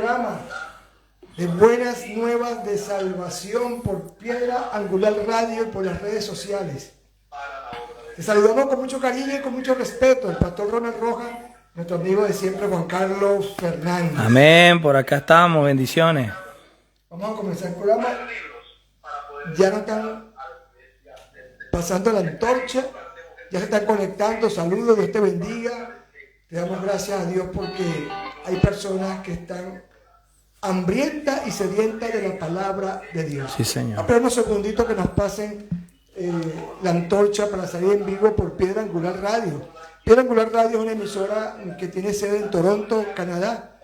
programa de Buenas Nuevas de Salvación por Piedra Angular Radio y por las redes sociales. Te saludamos con mucho cariño y con mucho respeto, el pastor Ronald Rojas, nuestro amigo de siempre, Juan Carlos Fernández. Amén, por acá estamos, bendiciones. Vamos a comenzar el programa. Ya nos están pasando la antorcha, ya se están conectando. Saludos, Dios te bendiga. Te damos gracias a Dios porque hay personas que están hambrientas y sedientas de la palabra de Dios. Sí, Señor. Espera unos segunditos que nos pasen la antorcha para salir en vivo por Piedra Angular Radio. Piedra Angular Radio es una emisora que tiene sede en Toronto, Canadá,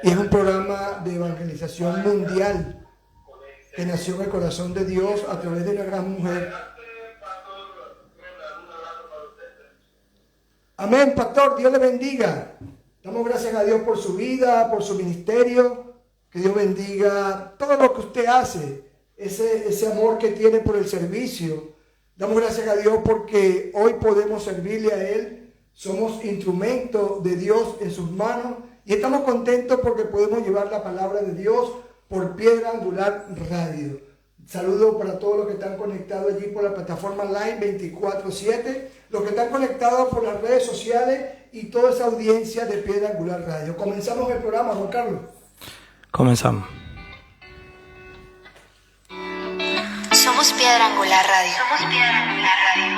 y es un programa de evangelización mundial que nació en el corazón de Dios a través de una gran mujer. Amén, pastor, Dios le bendiga. Damos gracias a Dios por su vida, por su ministerio. Que Dios bendiga todo lo que usted hace, ese amor que tiene por el servicio. Damos gracias a Dios porque hoy podemos servirle a Él. Somos instrumentos de Dios en sus manos y estamos contentos porque podemos llevar la palabra de Dios por Piedra Angular Radio. Saludos para todos los que están conectados allí por la plataforma Live 24/7, los que están conectados por las redes sociales y toda esa audiencia de Piedra Angular Radio. Comenzamos el programa, Juan Carlos. Comenzamos. Somos Piedra Angular Radio. Somos Piedra Angular Radio.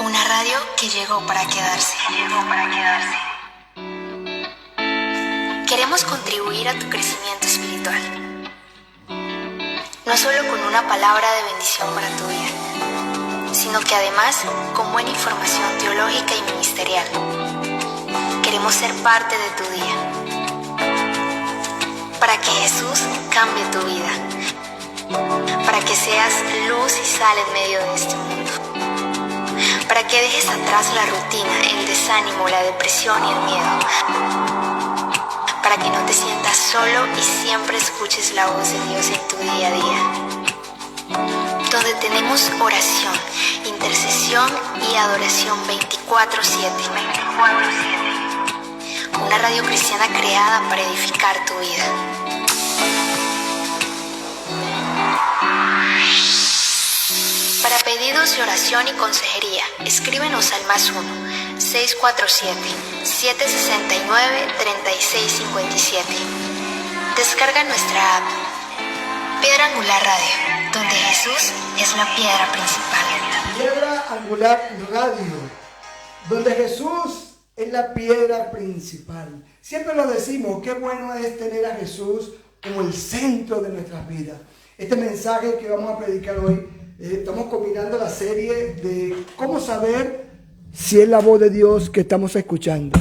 Una radio que llegó para quedarse. Queremos contribuir a tu crecimiento espiritual. No solo con una palabra de bendición para tu vida, sino que además con buena información teológica y ministerial. Queremos ser parte de tu día, para que Jesús cambie tu vida, para que seas luz y sal en medio de este mundo, para que dejes atrás la rutina, el desánimo, la depresión y el miedo, para que no te sientas solo y siempre escuches la voz de Dios en tu día a día, donde tenemos oración, intercesión y adoración 24/7. Una radio cristiana creada para edificar tu vida. Para pedidos de oración y consejería, escríbenos al +1 647-769-3657. Descarga nuestra app, Piedra Angular Radio, donde Jesús es la piedra principal. Piedra Angular Radio, donde Jesús es la piedra principal. Siempre lo decimos, qué bueno es tener a Jesús como el centro de nuestras vidas. Este mensaje que vamos a predicar hoy, estamos combinando la serie de cómo saber si es la voz de Dios que estamos escuchando.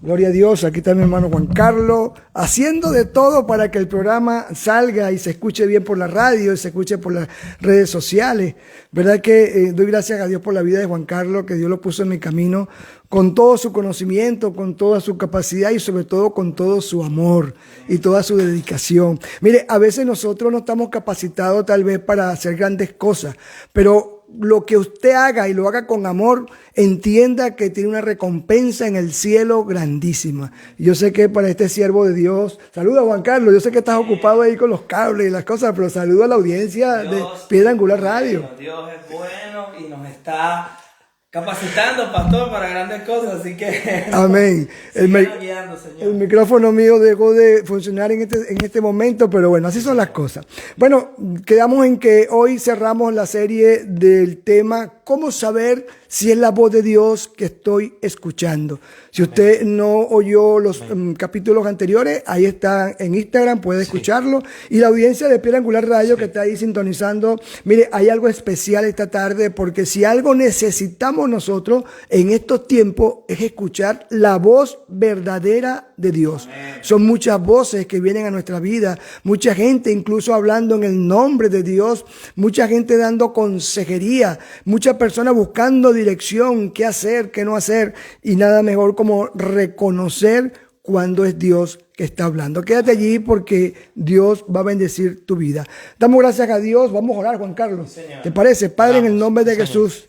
Gloria a Dios, aquí está mi hermano Juan Carlos, haciendo de todo para que el programa salga y se escuche bien por la radio y se escuche por las redes sociales. Verdad que doy gracias a Dios por la vida de Juan Carlos, que Dios lo puso en mi camino con todo su conocimiento, con toda su capacidad y sobre todo con todo su amor y toda su dedicación. Mire, a veces nosotros no estamos capacitados tal vez para hacer grandes cosas, pero lo que usted haga y lo haga con amor, entienda que tiene una recompensa en el cielo grandísima. Yo sé que para este siervo de Dios, saluda Juan Carlos, yo sé que estás ocupado ahí con los cables y las cosas, pero saluda a la audiencia de Piedra Angular Radio. Dios es bueno y nos está capacitando, pastor, para grandes cosas, así que amén. Guiando, Señor. El micrófono mío dejó de funcionar en este momento, pero bueno, así son las cosas. Bueno, quedamos en que hoy cerramos la serie del tema ¿cómo saber si es la voz de Dios que estoy escuchando? Si usted no oyó los capítulos anteriores, ahí está en Instagram, puede escucharlo. Y la audiencia de Piedra Angular Radio que está ahí sintonizando, mire, hay algo especial esta tarde, porque si algo necesitamos nosotros en estos tiempos es escuchar la voz verdadera de Dios. Amén. Son muchas voces que vienen a nuestra vida, mucha gente incluso hablando en el nombre de Dios, mucha gente dando consejería, muchas personas buscando dirección, qué hacer, qué no hacer, y nada mejor como reconocer cuando es Dios que está hablando. Quédate allí porque Dios va a bendecir tu vida. Damos gracias a Dios. Vamos a orar, Juan Carlos. Señor. ¿Te parece? Padre, en el nombre de Jesús,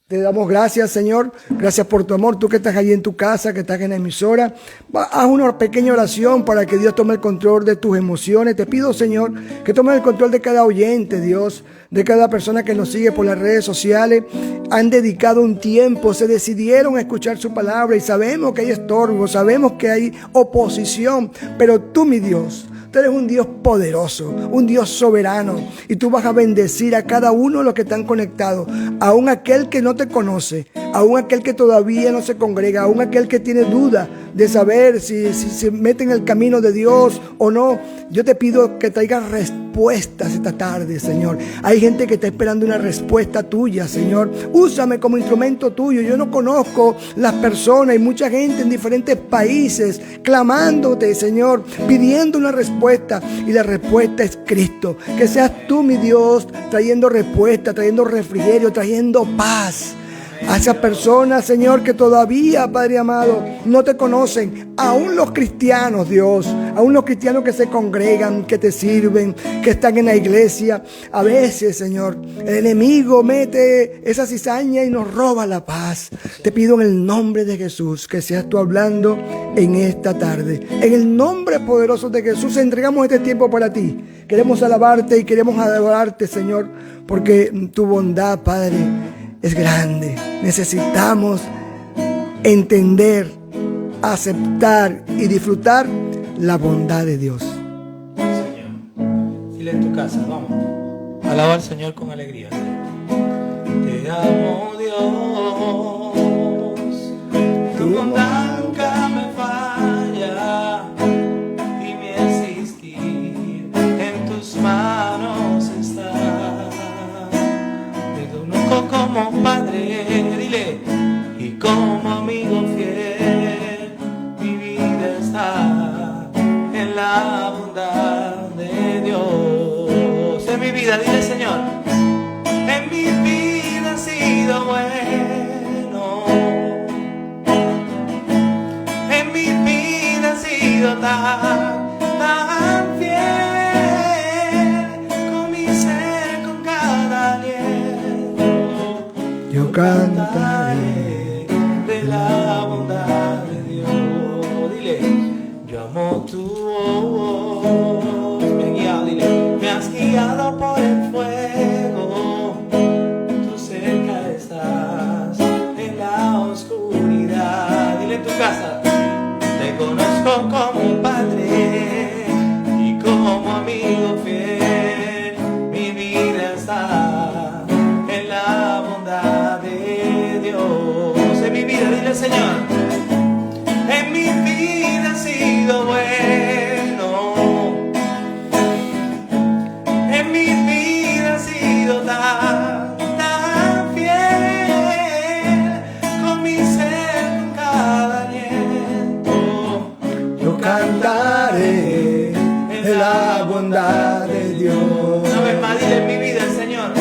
Te damos gracias, Señor. Gracias por tu amor. Tú que estás allí en tu casa, que estás en la emisora, haz una pequeña oración para que Dios tome el control de tus emociones. Te pido, Señor, que tome el control de cada oyente, Dios, de cada persona que nos sigue por las redes sociales. Han dedicado un tiempo, se decidieron a escuchar su palabra y sabemos que hay estorbo, sabemos que hay oposición, pero tú, mi Dios, tú eres un Dios poderoso, un Dios soberano, y tú vas a bendecir a cada uno de los que están conectados, aún aquel que no te conoce, aún aquel que todavía no se congrega, aún aquel que tiene duda de saber si se mete en el camino de Dios o no. Yo te pido que traigas respuestas esta tarde, Señor. Hay gente que está esperando una respuesta tuya, Señor. Úsame como instrumento tuyo. Yo no conozco las personas, hay mucha gente en diferentes países clamándote, Señor, pidiendo una respuesta, y la respuesta es Cristo. Que seas tú, mi Dios, trayendo respuesta, trayendo refrigerio, trayendo paz a esas personas, Señor, que todavía, Padre amado, no te conocen. Aún los cristianos, Dios, aún los cristianos que se congregan, que te sirven, que están en la iglesia. A veces, Señor, el enemigo mete esa cizaña y nos roba la paz. Te pido en el nombre de Jesús que seas tú hablando en esta tarde. En el nombre poderoso de Jesús entregamos este tiempo para ti. Queremos alabarte y queremos adorarte, Señor, porque tu bondad, Padre, es grande. Necesitamos entender, aceptar y disfrutar la bondad de Dios. Señor, dile en tu casa, vamos. Alaba al Señor con alegría. Te amo, Dios. Tu bondad nunca me falla, y mi existir en tus manos está. Como padre, dile, y como amigo fiel, mi vida está en la bondad de Dios. En mi vida, dile, Señor, en mi vida ha sido bueno, en mi vida ha sido tan fiel, con mi ser, con cada aliento. Yo cantaré de la bondad de Dios. Dile, yo amo tu voz. Me has guiado, dile, me has guiado por el fuego. Tú cerca estás en la oscuridad. Dile en tu casa, te conozco como un padre y como amigo fiel. Mi vida está en la bondad de Dios. En mi vida, dile, Señor, en mi vida ha sido bueno, en mi vida ha sido tan fiel, con mi ser, con cada aliento. Yo cantaré de la bondad de Dios. Una vez más, dile, en mi vida, Señor,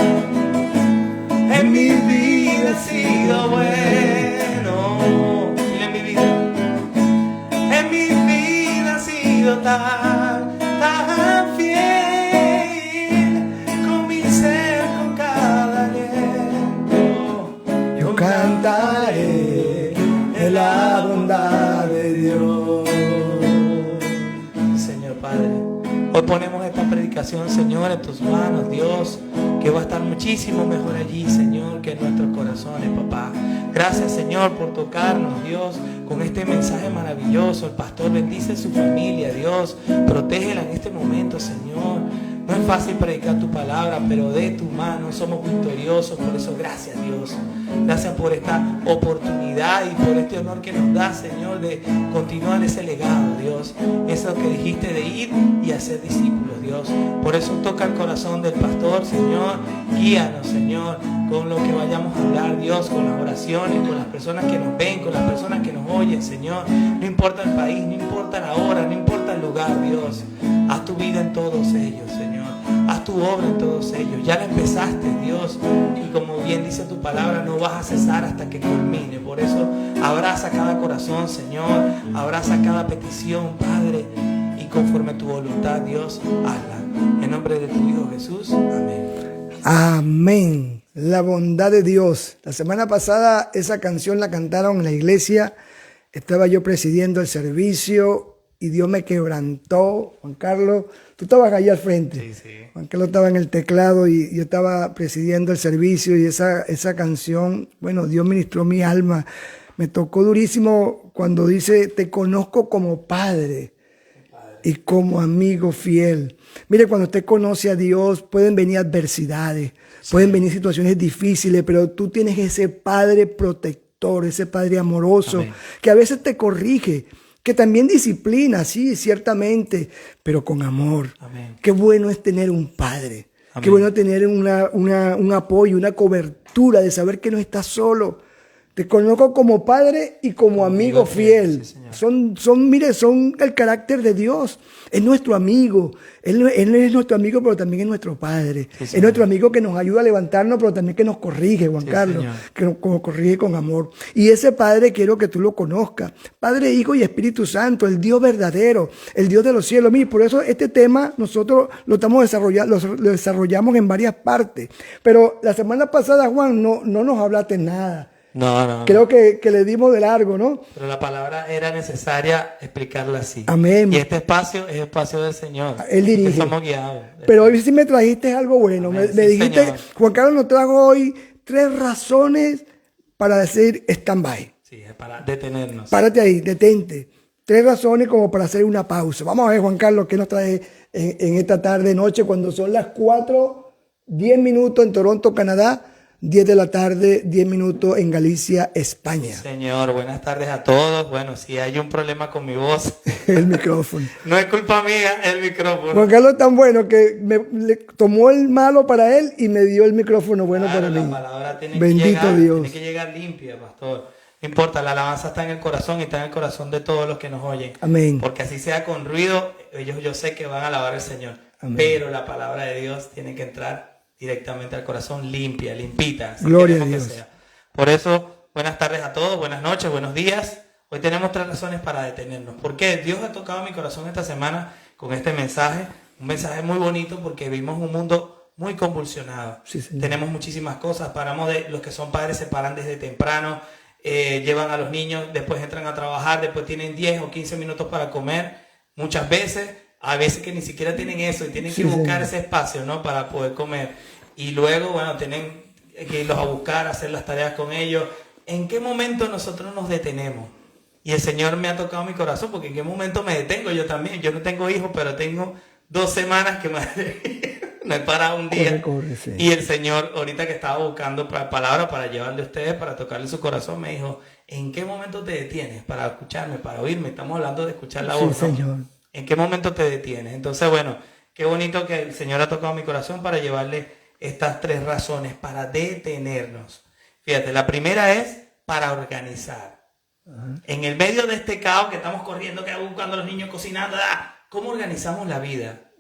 en mi vida ha sido bueno. Dile, en mi vida, en mi vida ha sido tan fiel, con mi ser, con cada aliento. Yo cantaré de la bondad de Dios. Señor Padre, hoy ponemos esta predicación, Señor, en tus manos, Dios, que va a estar muchísimo mejor allí, Señor, que en nuestros corazones, papá. Gracias, Señor, por tocarnos, Dios, con este mensaje maravilloso. El pastor bendice su familia, Dios, protégela en este momento, Señor. No es fácil predicar tu palabra, pero de tu mano somos victoriosos. Por eso, gracias, Dios. Gracias por esta oportunidad y por este honor que nos da, Señor, de continuar ese legado, Dios. Eso que dijiste de ir y hacer discípulos, Dios. Por eso toca el corazón del pastor, Señor. Guíanos, Señor, con lo que vayamos a hablar, Dios, con las oraciones, con las personas que nos ven, con las personas que nos oyen, Señor. No importa el país, no importa la hora, no importa el lugar, Dios. Haz tu vida en todos ellos, Señor. Haz tu obra en todos ellos. Ya la empezaste, Dios. Y como bien dice tu palabra, no vas a cesar hasta que culmine. Por eso abraza cada corazón, Señor. Abraza cada petición, Padre. Y conforme a tu voluntad, Dios, hazla. En nombre de tu Hijo Jesús. Amén. Amén. La bondad de Dios. La semana pasada esa canción la cantaron en la iglesia. Estaba yo presidiendo el servicio y Dios me quebrantó. Juan Carlos, tú estabas allá al frente. Sí, sí. Juan Carlos estaba en el teclado y yo estaba presidiendo el servicio y esa canción, bueno, Dios ministró mi alma. Me tocó durísimo cuando dice, te conozco como padre y como amigo fiel. Mire, cuando usted conoce a Dios, pueden venir adversidades, pueden venir situaciones difíciles, pero tú tienes ese Padre protector, ese Padre amoroso, Amén. que a veces te corrige, que también disciplina, sí, ciertamente, pero con amor. Amén. Qué bueno es tener un Padre. Amén. Qué bueno tener un apoyo, una cobertura de saber que no estás solo. Te conozco como padre y como amigo fiel. Sí, señor. Son el carácter de Dios. Es nuestro amigo. Él es nuestro amigo, pero también es nuestro padre. Sí, es nuestro amigo que nos ayuda a levantarnos, pero también que nos corrige, Juan Sí, Carlos. señor. Que nos corrige con amor. Y ese Padre quiero que tú lo conozcas. Padre, Hijo y Espíritu Santo, el Dios verdadero, el Dios de los cielos. Mira, por eso este tema nosotros lo desarrollamos en varias partes. Pero la semana pasada, Juan, no nos hablaste nada. No. Creo que le dimos de largo, ¿no? Pero la palabra era necesaria explicarla así. Amén. Y este espacio es espacio del Señor. Él dirige. Que somos guiados. Pero hoy sí me trajiste algo bueno. Amén. Me Sí, dijiste, Señor. Juan Carlos nos trajo hoy 3 razones para decir stand-by. Sí, es para detenernos. Párate ahí, detente. 3 razones como para hacer una pausa. Vamos a ver, Juan Carlos, qué nos trae en esta tarde, noche, cuando son las 4:10 minutos en Toronto, Canadá. 10 de la tarde, 10 minutos en Galicia, España. Señor, buenas tardes a todos. Bueno, si hay un problema con mi voz, El micrófono. no es culpa mía, es el micrófono. Juan Carlos es tan bueno que le tomó el malo para él y me dio el micrófono bueno Claro, para la mí. palabra tiene Bendito que llegar, Dios. tiene que llegar limpia, pastor. No importa, la alabanza está en el corazón y está en el corazón de todos los que nos oyen. Amén. Porque así sea con ruido, ellos yo sé que van a alabar al Señor. Amén. Pero la palabra de Dios tiene que entrar directamente al corazón, limpia, limpita. Así Gloria queremos a Dios. que sea. Por eso, buenas tardes a todos, buenas noches, buenos días. Hoy tenemos 3 razones para detenernos. ¿Por qué? Dios ha tocado mi corazón esta semana con este mensaje. Un mensaje muy bonito porque vivimos un mundo muy convulsionado. Sí, señor. Tenemos muchísimas cosas. Los que son padres se paran desde temprano, llevan a los niños, después entran a trabajar, después tienen 10 o 15 minutos para comer. Muchas veces, a veces que ni siquiera tienen eso y tienen que buscar ese espacio, ¿no? Para poder comer. Y luego, bueno, tienen que irlos a buscar, hacer las tareas con ellos. ¿En qué momento nosotros nos detenemos? Y el Señor me ha tocado mi corazón, porque en qué momento me detengo yo también. Yo no tengo hijos, pero tengo 2 semanas que no he parado un día. Corre, sí. Y el Señor, ahorita que estaba buscando palabras para llevarle a ustedes, para tocarle su corazón, me dijo, ¿en qué momento te detienes para escucharme, para oírme? Estamos hablando de escuchar la voz, Sí, ¿no? Señor. ¿En qué momento te detienes? Entonces, bueno, qué bonito que el Señor ha tocado mi corazón para llevarle estas 3 razones para detenernos. Fíjate, la primera es para organizar. En el medio de este caos que estamos corriendo, que buscando a los niños cocinando, ¿cómo organizamos la vida?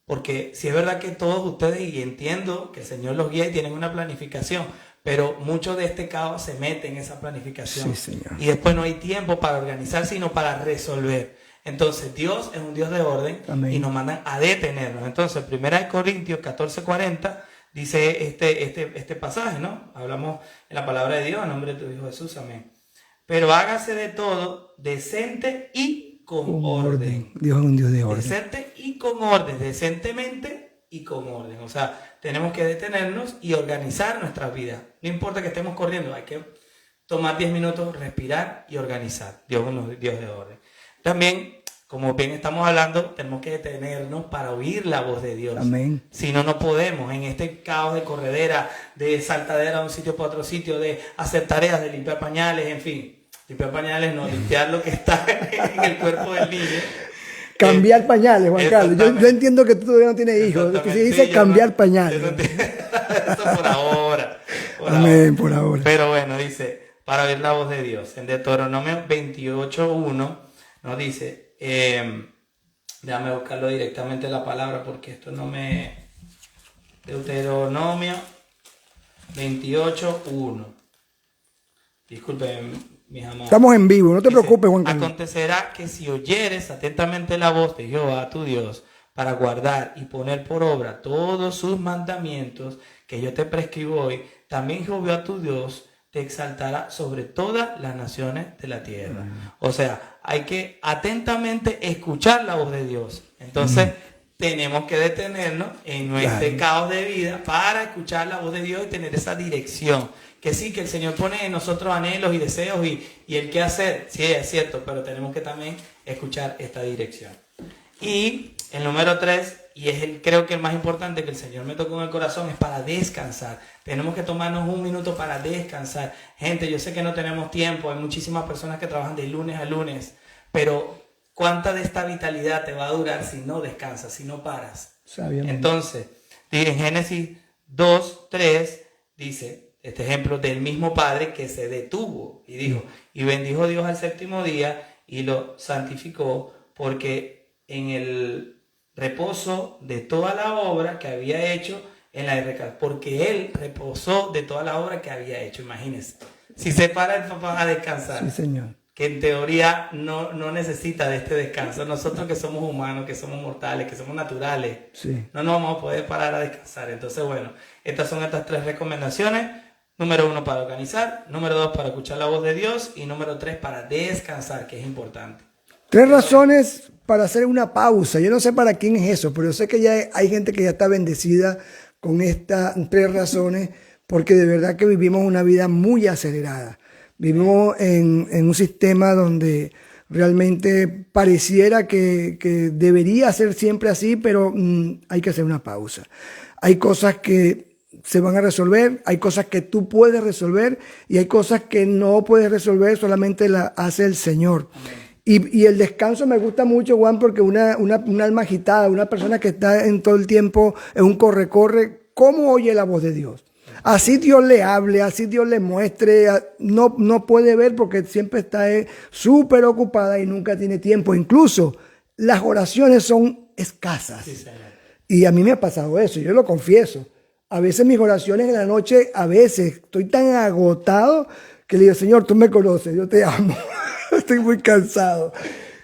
Porque si es verdad que todos ustedes, y entiendo que el Señor los guía y tienen una planificación, pero mucho de este caos se mete en esa planificación. Sí, Señor. Y después no hay tiempo para organizar, sino para resolver. Entonces Dios es un Dios de orden. Amén. Y nos mandan a detenernos. Entonces 1 Corintios 14:40 dice este pasaje, ¿no? Hablamos en la palabra de Dios, en nombre de tu Hijo Jesús, amén. Pero hágase de todo decente y con orden. Dios es un Dios de orden. Decente y con orden, decentemente y con orden. O sea, tenemos que detenernos y organizar nuestras vidas. No importa que estemos corriendo, hay que tomar 10 minutos, respirar y organizar. Dios es Dios de orden. También, como bien estamos hablando, tenemos que detenernos para oír la voz de Dios. Amén. Si no, no podemos. En este caos de corredera, de saltadera de un sitio para otro sitio, de hacer tareas, de limpiar pañales, en fin. Limpiar pañales no, limpiar lo que está en el cuerpo del niño. Cambiar pañales, Juan Carlos. Yo Exactamente. entiendo que tú todavía no tienes hijos. Que se Exactamente. dice Sí, cambiar yo pañales. Eso por ahora. Amén, por ahora. Pero bueno, dice, para oír la voz de Dios. En Deuteronomio 28:1 nos dice, déjame buscarlo directamente la palabra porque esto no me... Deuteronomio 28:1. Disculpen, mis amados. Estamos en vivo, no te Dice, preocupes, Juan Carlos. acontecerá que si oyeres atentamente la voz de Jehová tu Dios para guardar y poner por obra todos sus mandamientos que yo te prescribo hoy, también Jehová tu Dios te exaltará sobre todas las naciones de la tierra. O sea, hay que atentamente escuchar la voz de Dios. Entonces, tenemos que detenernos en nuestro caos de vida para escuchar la voz de Dios y tener esa dirección. Que sí, que el Señor pone en nosotros anhelos y deseos y el qué hacer. Sí, es cierto, pero tenemos que también escuchar esta dirección. Y el número 3, y es creo que el más importante que el Señor me tocó en el corazón, es para descansar. Tenemos que tomarnos un minuto para descansar. Gente, yo sé que no tenemos tiempo, hay muchísimas personas que trabajan de lunes a lunes, pero ¿cuánta de esta vitalidad te va a durar si no descansas, si no paras? Sabiamente. Entonces, en Génesis 2:3 dice este ejemplo del mismo padre que se detuvo y dijo, y bendijo Dios al séptimo día y lo santificó, porque en el reposo de toda la obra que había hecho en la porque él reposó de toda la obra que había hecho. Imagínense, si se para el papá a descansar, Sí, Señor. que en teoría no necesita de este descanso. Nosotros que somos humanos, que somos mortales, que somos naturales, Sí. no nos vamos a poder parar a descansar. Entonces, bueno, estas son estas 3 recomendaciones. Número 1 para organizar, número 2 para escuchar la voz de Dios y número 3 para descansar, que es importante. 3 razones para hacer una pausa. Yo no sé para quién es eso, pero yo sé que ya hay gente que ya está bendecida con estas 3 razones, porque de verdad que vivimos una vida muy acelerada. Vivimos en un sistema donde realmente pareciera que debería ser siempre así, pero hay que hacer una pausa. Hay cosas que se van a resolver, hay cosas que tú puedes resolver y hay cosas que no puedes resolver, solamente las hace el Señor. Y el descanso me gusta mucho, Juan, porque una alma agitada, una persona que está en todo el tiempo en un corre-corre, ¿cómo oye la voz de Dios? Así Dios le hable, así Dios le muestre, no puede ver porque siempre está súper ocupada y nunca tiene tiempo. Incluso las oraciones son escasas. Sí, Señor. Y a mí me ha pasado eso, yo lo confieso. A veces mis oraciones en la noche, a veces estoy tan agotado que le digo, Señor, tú me conoces, yo te amo. Estoy muy cansado.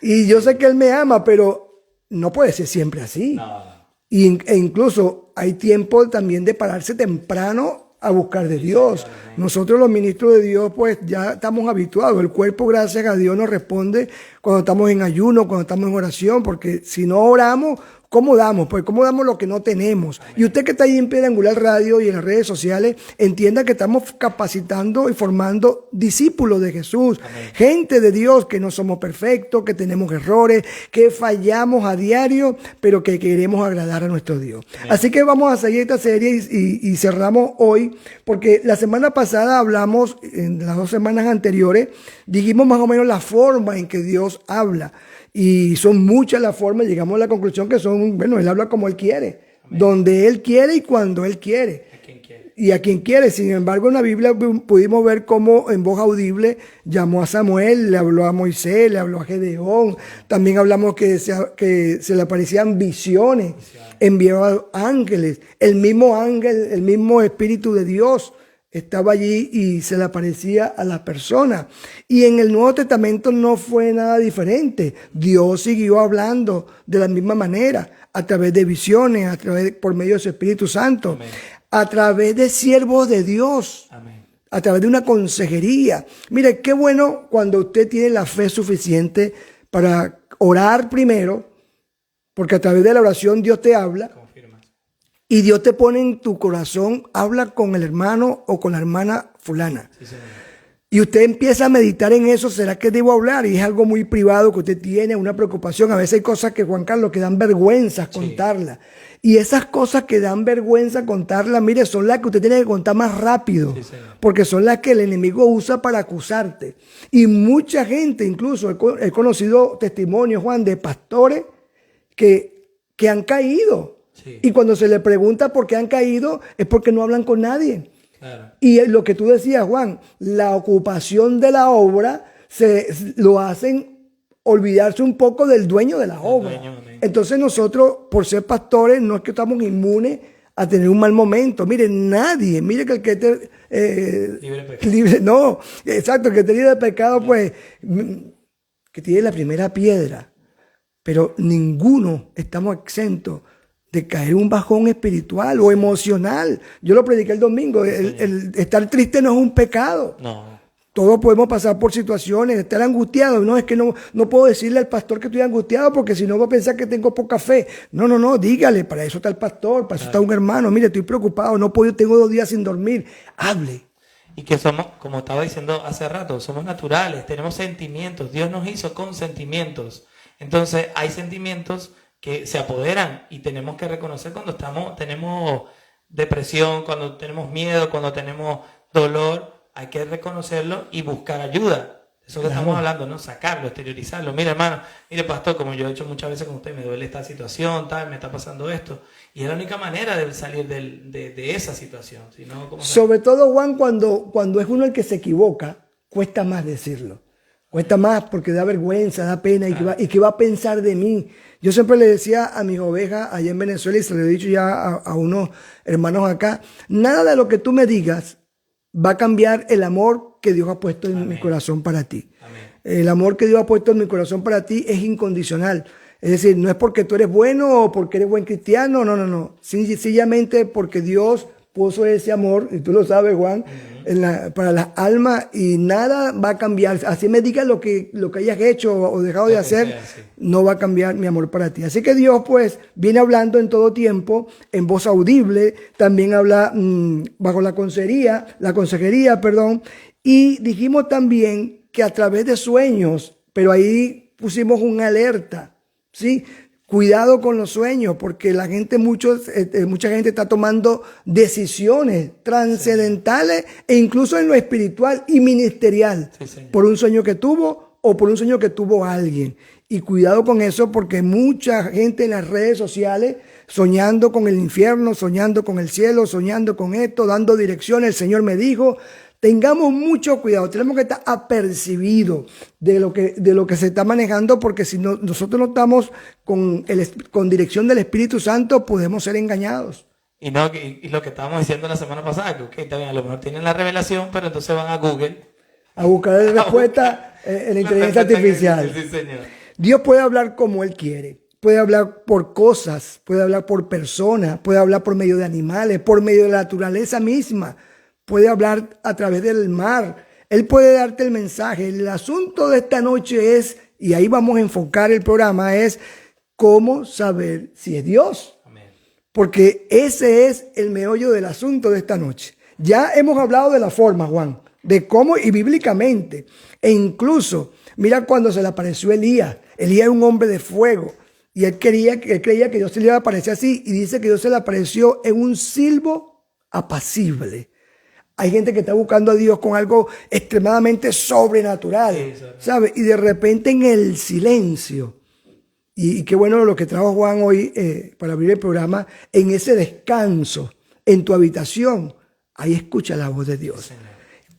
Y yo sé que Él me ama, pero no puede ser siempre así. No. E incluso hay tiempo también de pararse temprano a buscar de Dios. Nosotros los ministros de Dios pues ya estamos habituados. El cuerpo, gracias a Dios, nos responde cuando estamos en ayuno, cuando estamos en oración, porque si no oramos, ¿cómo damos? Pues ¿cómo damos lo que no tenemos? Amén. Y usted que está ahí en Piedra Angular Radio y en las redes sociales, entienda que estamos capacitando y formando discípulos de Jesús. Amén. Gente de Dios, que no somos perfectos, que tenemos errores, que fallamos a diario, pero que queremos agradar a nuestro Dios. Amén. Así que vamos a seguir esta serie y cerramos hoy, porque la semana pasada hablamos, en las 2 semanas anteriores, dijimos más o menos la forma en que Dios habla. Y son muchas las formas, llegamos a la conclusión que son, bueno, Él habla como Él quiere, Amén. Donde Él quiere y cuando Él quiere. A quien quiere. Y a quien quiere. Sin embargo, en la Biblia pudimos ver cómo en voz audible llamó a Samuel, le habló a Moisés, le habló a Gedeón. También hablamos que se le aparecían visiones, envió ángeles. El mismo ángel, el mismo Espíritu de Dios estaba allí y se le aparecía a la persona. Y en el Nuevo Testamento no fue nada diferente. Dios siguió hablando de la misma manera, a través de visiones, por medio de su Espíritu Santo, Amén. A través de siervos de Dios, Amén. A través de una consejería. Mire, qué bueno cuando usted tiene la fe suficiente para orar primero, porque a través de la oración Dios te habla. Y Dios te pone en tu corazón, habla con el hermano o con la hermana fulana. Sí, y usted empieza a meditar en eso, ¿será que debo hablar? Y es algo muy privado que usted tiene, una preocupación. A veces hay cosas que, Juan Carlos, que dan vergüenza contarlas. Sí. Y esas cosas que dan vergüenza contarlas, mire, son las que usted tiene que contar más rápido. Sí, porque son las que el enemigo usa para acusarte. Y mucha gente, incluso he conocido testimonios, Juan, de pastores que han caído. Sí. Y cuando se le pregunta por qué han caído, es porque no hablan con nadie. Claro. Y lo que tú decías, Juan, la ocupación de la obra lo hacen olvidarse un poco del dueño de la obra. Entonces nosotros, por ser pastores, no es que estamos inmunes a tener un mal momento. Mire, nadie, mire que el que esté libre, no, exacto, el que esté libre de pecado, pues, que tiene la primera piedra. Pero ninguno estamos exentos de caer en un bajón espiritual o emocional. Yo lo prediqué el domingo. El estar triste no es un pecado. No. Todos podemos pasar por situaciones, estar angustiados. No, es que no puedo decirle al pastor que estoy angustiado porque si no va a pensar que tengo poca fe. No, dígale, para eso está el pastor, para eso está un hermano. Mire, estoy preocupado, tengo 2 días sin dormir. Hable. Y que somos, como estaba diciendo hace rato, somos naturales, tenemos sentimientos. Dios nos hizo con sentimientos. Entonces hay sentimientos que se apoderan y tenemos que reconocer cuando tenemos depresión, cuando tenemos miedo, cuando tenemos dolor. Hay que reconocerlo y buscar ayuda. Eso que estamos hablando, ¿no? Sacarlo, exteriorizarlo. Mire, hermano, mire, pastor, como yo he hecho muchas veces con usted, me duele esta situación, tal, me está pasando esto. Y es la única manera de salir de esa situación. Si no, sobre todo, Juan, cuando es uno el que se equivoca, cuesta más decirlo. Cuesta más porque da vergüenza, da pena. ¿Y qué va a pensar de mí? Yo siempre le decía a mis ovejas allá en Venezuela, y se lo he dicho ya a unos hermanos acá, nada de lo que tú me digas va a cambiar el amor que Dios ha puesto en mi corazón para ti. Amén. El amor que Dios ha puesto en mi corazón para ti es incondicional. Es decir, no es porque tú eres bueno o porque eres buen cristiano, no. Sencillamente porque Dios puso ese amor, y tú lo sabes, Juan, para las almas, y nada va a cambiar. Así me digas lo que hayas hecho o dejado de hacer, no va a cambiar mi amor para ti. Así que Dios, pues, viene hablando en todo tiempo, en voz audible, también habla bajo la consejería, y dijimos también que a través de sueños, pero ahí pusimos una alerta, ¿sí? Cuidado con los sueños, porque la gente, mucha gente está tomando decisiones trascendentales e incluso en lo espiritual y ministerial, por un sueño que tuvo o por un sueño que tuvo alguien. Y cuidado con eso, porque mucha gente en las redes sociales soñando con el infierno, soñando con el cielo, soñando con esto, dando direcciones. El Señor me dijo. Tengamos mucho cuidado, tenemos que estar apercibidos de lo que se está manejando, porque si no, nosotros no estamos con dirección del Espíritu Santo, podemos ser engañados. Y lo que estábamos diciendo la semana pasada, que también a lo mejor tienen la revelación, pero entonces van a Google a buscar la respuesta en la inteligencia artificial. Sí, señor. Dios puede hablar como Él quiere. Puede hablar por cosas, puede hablar por personas, puede hablar por medio de animales, por medio de la naturaleza misma. Puede hablar a través del mar. Él puede darte el mensaje. El asunto de esta noche es, y ahí vamos a enfocar el programa, es cómo saber si es Dios. Amén. Porque ese es el meollo del asunto de esta noche. Ya hemos hablado de la forma, Juan, de cómo y bíblicamente. E incluso, mira cuando se le apareció Elías. Elías era un hombre de fuego. Y él creía que Dios se le iba a aparecer así. Y dice que Dios se le apareció en un silbo apacible. Hay gente que está buscando a Dios con algo extremadamente sobrenatural, ¿sabes? Y de repente en el silencio, y qué bueno lo que trajo Juan hoy para abrir el programa, en ese descanso, en tu habitación, ahí escucha la voz de Dios.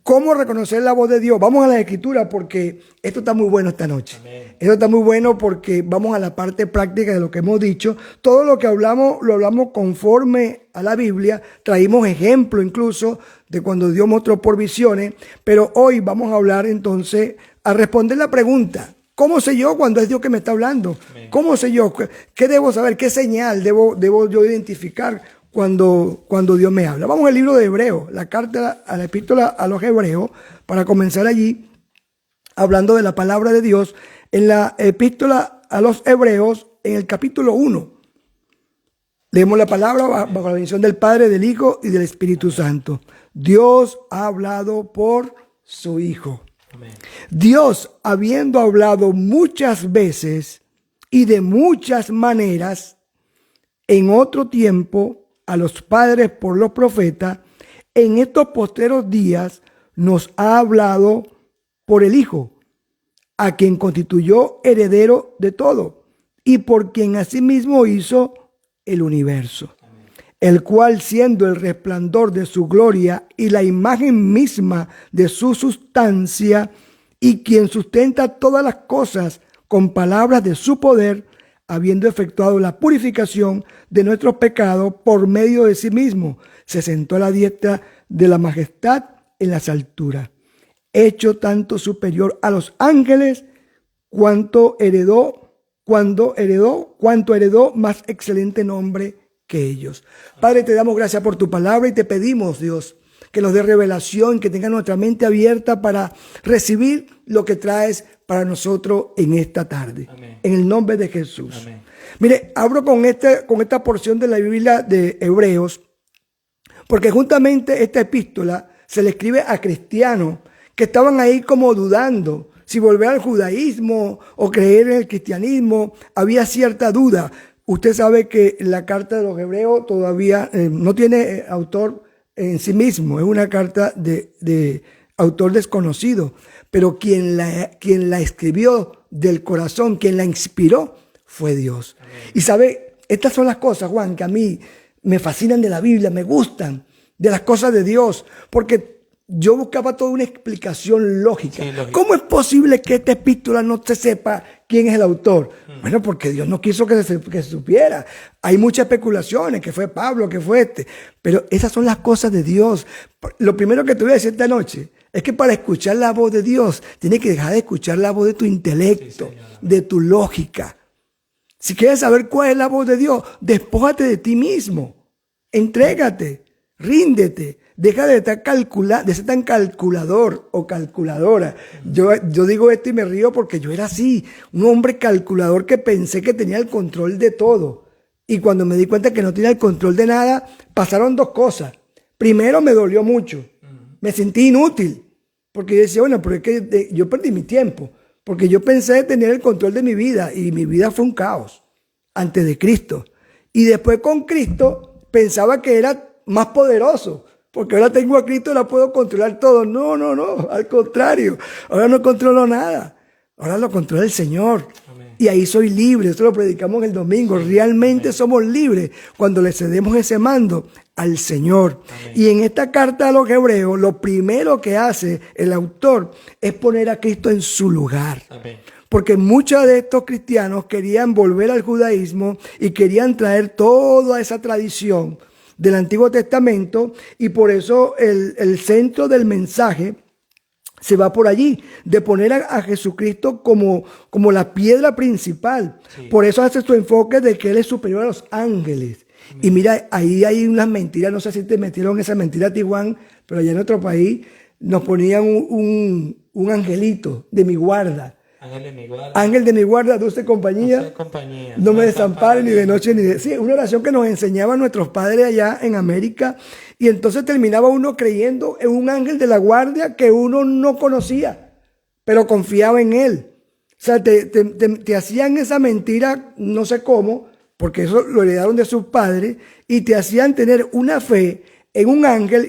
¿Cómo reconocer la voz de Dios? Vamos a la Escritura, porque esto está muy bueno esta noche. Amén. Esto está muy bueno porque vamos a la parte práctica de lo que hemos dicho. Todo lo que hablamos, lo hablamos conforme a la Biblia. Traímos ejemplo incluso de cuando Dios mostró por visiones. Pero hoy vamos a hablar entonces, a responder la pregunta: ¿cómo sé yo cuando es Dios que me está hablando? Amén. ¿Cómo sé yo? ¿Qué debo saber? ¿Qué señal debo yo identificar cuando Dios me habla? Vamos al libro de Hebreos, la carta a la epístola a los Hebreos, para comenzar allí, hablando de la palabra de Dios, en la epístola a los Hebreos, en el capítulo 1. Leemos la palabra bajo la bendición del Padre, del Hijo y del Espíritu Santo. Dios ha hablado por su Hijo. Amén. Dios, habiendo hablado muchas veces y de muchas maneras en otro tiempo a los padres por los profetas, en estos postreros días nos ha hablado por el Hijo, a quien constituyó heredero de todo y por quien asimismo hizo el universo, el cual, siendo el resplandor de su gloria y la imagen misma de su sustancia, y quien sustenta todas las cosas con palabras de su poder, habiendo efectuado la purificación de nuestros pecados por medio de sí mismo, se sentó a la diestra de la majestad en las alturas, hecho tanto superior a los ángeles, cuanto heredó cuanto heredó más excelente nombre que ellos. Padre, te damos gracias por tu palabra y te pedimos, Dios, que nos dé revelación, que tenga nuestra mente abierta para recibir lo que traes para nosotros en esta tarde. Amén. En el nombre de Jesús. Amén. Mire, abro con esta porción de la Biblia de Hebreos, porque justamente esta epístola se le escribe a cristianos que estaban ahí como dudando si volver al judaísmo o creer en el cristianismo. Había cierta duda. Usted sabe que la carta de los Hebreos todavía no tiene autor en sí mismo, es una carta de autor desconocido, pero quien la escribió del corazón, quien la inspiró, fue Dios. Amén. Y sabe, estas son las cosas, Juan, que a mí me fascinan de la Biblia, me gustan de las cosas de Dios, porque yo buscaba toda una explicación lógica. Sí, lógico. ¿Cómo es posible que esta epístola no se sepa quién es el autor? Bueno, porque Dios no quiso que se supiera. Hay muchas especulaciones, que fue Pablo, que fue pero esas son las cosas de Dios. Lo primero que te voy a decir esta noche es que para escuchar la voz de Dios, tienes que dejar de escuchar la voz de tu intelecto, sí, de tu lógica. Si quieres saber cuál es la voz de Dios, despójate de ti mismo. Entrégate, ríndete. Deja de ser tan calculador o calculadora. Yo digo esto y me río porque yo era así, un hombre calculador que pensé que tenía el control de todo. Y cuando me di cuenta que no tenía el control de nada, pasaron dos cosas. Primero, me dolió mucho. Me sentí inútil. Porque yo decía, bueno, pero es que yo perdí mi tiempo. Porque yo pensé tener el control de mi vida y mi vida fue un caos antes de Cristo. Y después con Cristo pensaba que era más poderoso. Porque ahora tengo a Cristo y la puedo controlar todo. No, al contrario. Ahora no controlo nada. Ahora lo controla el Señor. Amén. Y ahí soy libre. Esto lo predicamos el domingo. Realmente somos libres cuando le cedemos ese mando al Señor. Amén. Y en esta carta a los Hebreos, lo primero que hace el autor es poner a Cristo en su lugar. Amén. Porque muchos de estos cristianos querían volver al judaísmo y querían traer toda esa tradición del Antiguo Testamento, y por eso el centro del mensaje se va por allí, de poner a Jesucristo como la piedra principal. Sí. Por eso hace su enfoque de que Él es superior a los ángeles. Amén. Y mira, ahí hay unas mentiras, no sé si te metieron esa mentira, Tijuana, pero allá en otro país nos ponían un angelito de mi guarda. Ángel de mi guarda, dulce compañía. No me desampare ni de noche ni de... Sí, una oración que nos enseñaban nuestros padres allá en América. Y entonces terminaba uno creyendo en un ángel de la guardia que uno no conocía, pero confiaba en él. O sea, te hacían esa mentira, no sé cómo, porque eso lo heredaron de sus padres, y te hacían tener una fe en un ángel,